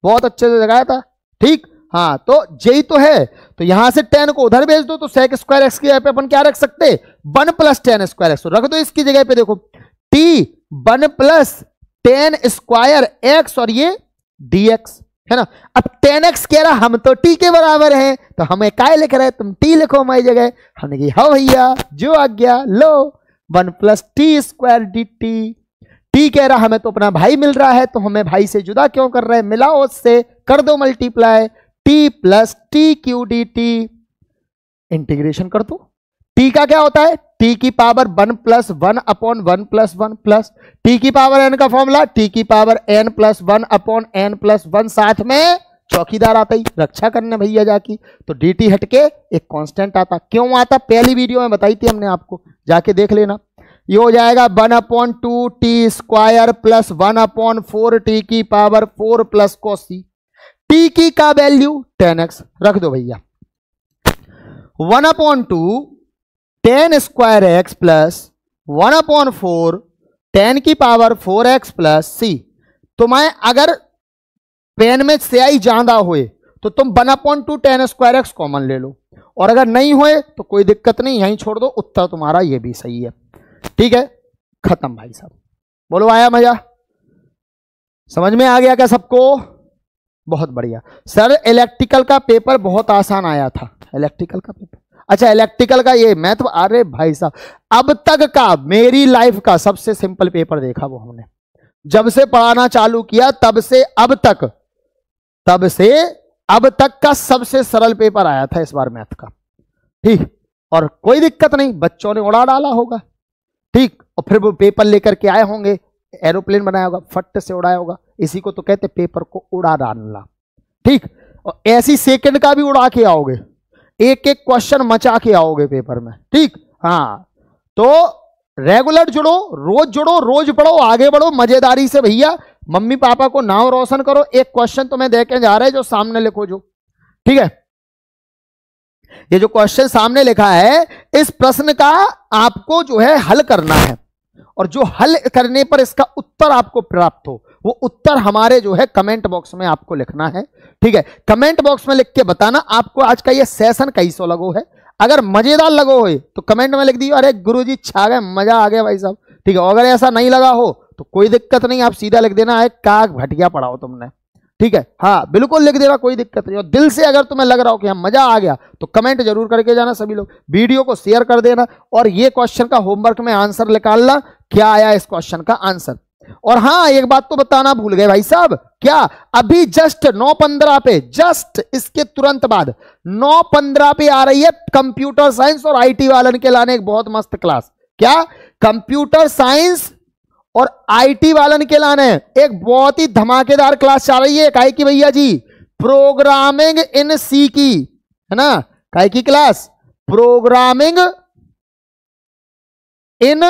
बहुत अच्छे से सिखाया था। ठीक, हाँ, तो यही तो है। तो यहां से 10 को उधर भेज दो तो sec स्क्वायर एक्स की जगह पे अपन क्या रख सकते? 1 प्लस 10 स्क्वायर एक्स रख दो इसकी जगह पे। देखो t 1 प्लस 10 स्क्वायर एक्स और ये dx, है ना। अब 10x कह रहा हम तो t के बराबर हैं, तो हमें काय लिख रहे हैं, तुम t लिखो हमारी जगह। हमने कही हाँ भैया, जो आ गया लो, 1 plus T square dt। t कह रहा हमें तो अपना भाई मिल रहा है, तो हमें भाई से जुदा क्यों कर रहे हैं, मिलाओ उससे, कर दो multiply, t plus T Q D T. Integration कर दो, t का क्या होता है, t की power 1 plus 1 upon 1 plus 1 plus t की पावर n का फॉर्मूला t की power n plus 1 upon n plus 1, साथ में चौकीदार आता ही रक्षा करने भैया जाकी, तो dt हटके एक कांस्टेंट आता। क्यों आता? पहली वीडियो में बताई थी हमने आपको, जाके देख लेना। ये हो जाएगा 1 upon 2 T square plus 1 upon 4 T की पावर 4 प्लस कोसी। टी की का वैल्यू 10x रख दो भैया, 1 upon 2 10 square x plus 1 upon 4 10 की पावर 4x प्लस सी। तुम्हें अगर पेन में स्याही ज्यादा हुए तो तुम 1 अपॉन 2 10 स्क्वायर एक्स कॉमन ले लो, और अगर नहीं हुए तो कोई दिक्कत नहीं, यहीं छोड़ दो, उत्तर तुम्हारा ये भी सही है। ठीक है, खत्म भाई साहब। बोलो आया मजा, समझ में आ गया क्या सबको? बहुत बढ़िया। सर इलेक्ट्रिकल का पेपर बहुत आसान आया था, इलेक्ट्रिकल का पेपर, अच्छा इलेक्ट्रिकल का ये मैथ, अरे भाई साहब अब तक का मेरी लाइफ का सबसे सिंपल पेपर देखा वो हमने, जब से पढ़ाना चालू किया तब से अब तक का सबसे सरल पेपर आया था इस बार मैथ का। ठीक, और कोई दिक्कत नहीं, बच्चों ने उड़ा डाला होगा। ठीक, और फिर वो पेपर लेकर के आए होंगे, एरोप्लेन बनाया होगा, फट से उड़ाया होगा, इसी को तो कहते पेपर को उड़ा डालना। ठीक, और ऐसी सेकंड का भी उड़ा के आओगे, एक एक क्वेश्चन मचा के आओगे पेपर में। ठीक, हाँ, तो रेगुलर जुड़ो, रोज पढ़ो, आगे बढ़ो मजेदारी से भैया, मम्मी पापा को नाम रोशन करो। एक क्वेश्चन तुम्हें देके जा रहे हैं, जो सामने लिखो जो, ठीक है, ये जो क्वेश्चन सामने लिखा है इस प्रश्न का आपको जो है हल करना है, और जो हल करने पर इसका उत्तर आपको प्राप्त हो वो उत्तर हमारे जो है कमेंट बॉक्स में आपको लिखना है। ठीक है, कमेंट बॉक्स में लिख के बताना आपको आज का ये सेशन कैसो लगो है। अगर मजेदार लगो हो तो कमेंट में लिख दियो अरे गुरुजी छा गए, मजा आ गया भाई साहब। ठीक है, अगर ऐसा नहीं लगा हो तो कोई दिक्कत नहीं, आप सीधा लिख देना है का घटिया पढ़ाओ तुमने। ठीक है, हाँ बिल्कुल लिख देना, कोई दिक्कत नहीं। और दिल से अगर तुम्हें लग रहा हो कि हम मजा आ गया तो कमेंट जरूर करके जाना सभी लोग, वीडियो को शेयर कर देना, और ये क्वेश्चन का होमवर्क में आंसर निकालना, क्या आया इस क्वेश्चन का आंसर। और हाँ एक बात तो बताना भूल गए भाई साहब, क्या अभी जस्ट 9:15 पे, जस्ट इसके तुरंत बाद 9:15 पे आ रही है कंप्यूटर साइंस और आईटी वालन के लाने एक बहुत मस्त क्लास। क्या? कंप्यूटर साइंस और आईटी वालन के लाने एक बहुत ही धमाकेदार क्लास चल रही है। काहे की भैया जी? प्रोग्रामिंग इन सी की, है ना। काहे की क्लास? प्रोग्रामिंग इन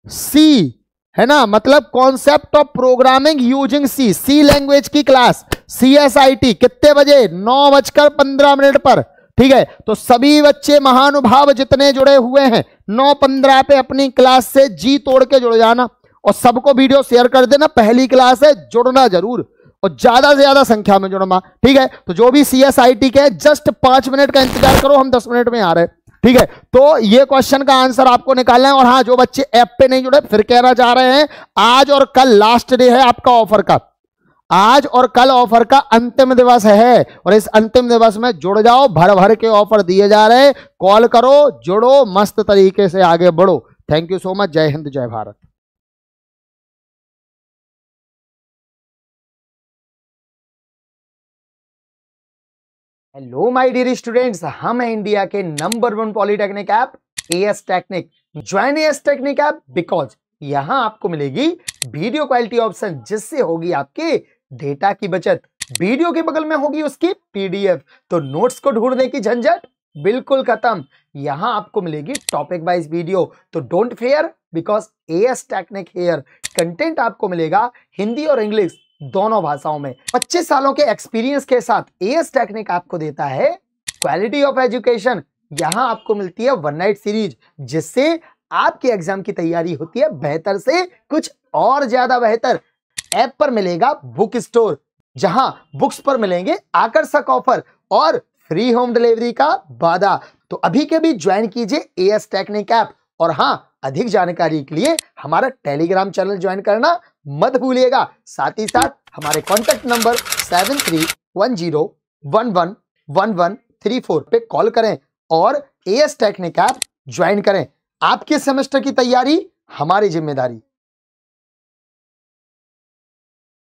सी, है ना, मतलब concept of programming using C language की क्लास CSIT कितने बजे? 9:15 पर। ठीक है, तो सभी बच्चे महानुभाव जितने जुड़े हुए हैं 9:15 पे अपनी क्लास से जी तोड़ के जुड़ जाना और सबको वीडियो शेयर कर देना। पहली क्लास है, जुड़ना जरूर और ज्यादा से ज्यादा संख्या में जुड़ना। ठीक है, तो जो भी CSIT के जस्ट 5 मिनट का इंतजार करो, हम 10 मिनट में आ रहे हैं। ठीक है, तो ये क्वेश्चन का आंसर आपको निकालना है। और हाँ, जो बच्चे ऐप पे नहीं जुड़े फिर कहना चाह रहे हैं, आज और कल लास्ट डे है आपका ऑफर का। आज और कल ऑफर का अंतिम दिवस है और इस अंतिम दिवस में जुड़ जाओ, भर भर के ऑफर दिए जा रहे हैं। कॉल करो, जुड़ो, मस्त तरीके से आगे बढ़ो। Thank you so much. जय हिंद, जय Bharat. Hello my dear students, हम हैं इंडिया के number 1 polytechnic app AS Technique. Join AS Technique app because यहां आपको मिलेगी वीडियो क्वालिटी ऑप्शन, जिससे होगी आपके डेटा की बचत। वीडियो के बगल में होगी उसकी PDF, तो नोट्स को ढूंढने की झंझट बिल्कुल खत्म। यहां आपको मिलेगी टॉपिक वाइज वीडियो, तो don't fear because AS technique here. Content आपको मिलेगा हिंदी और इंग्लिश दोनों भाषाओं में। 25 सालों के एक्सपीरियंस के साथ एएस टेक्निक आपको देता है क्वालिटी ऑफ एजुकेशन। यहां आपको मिलती है 1 नाइट सीरीज, जिससे आपके एग्जाम की तैयारी होती है बेहतर से कुछ और ज्यादा बेहतर। ऐप पर मिलेगा बुक स्टोर, जहां बुक्स पर मिलेंगे आकर्षक ऑफर और फ्री होम डिलीवरी का वादा। तो अभी के भी ज्वाइन कीजिए एएस टेक्निक ऐप। और हां, अधिक जानकारी के लिए हमारा टेलीग्राम चैनल ज्वाइन करना मत भूलिएगा। साथ ही साथ हमारे कॉन्टैक्ट नंबर 7310111134 पे कॉल करें और एएस टेक्निक ऐप ज्वाइन करें। आपके सेमेस्टर की तैयारी हमारी जिम्मेदारी।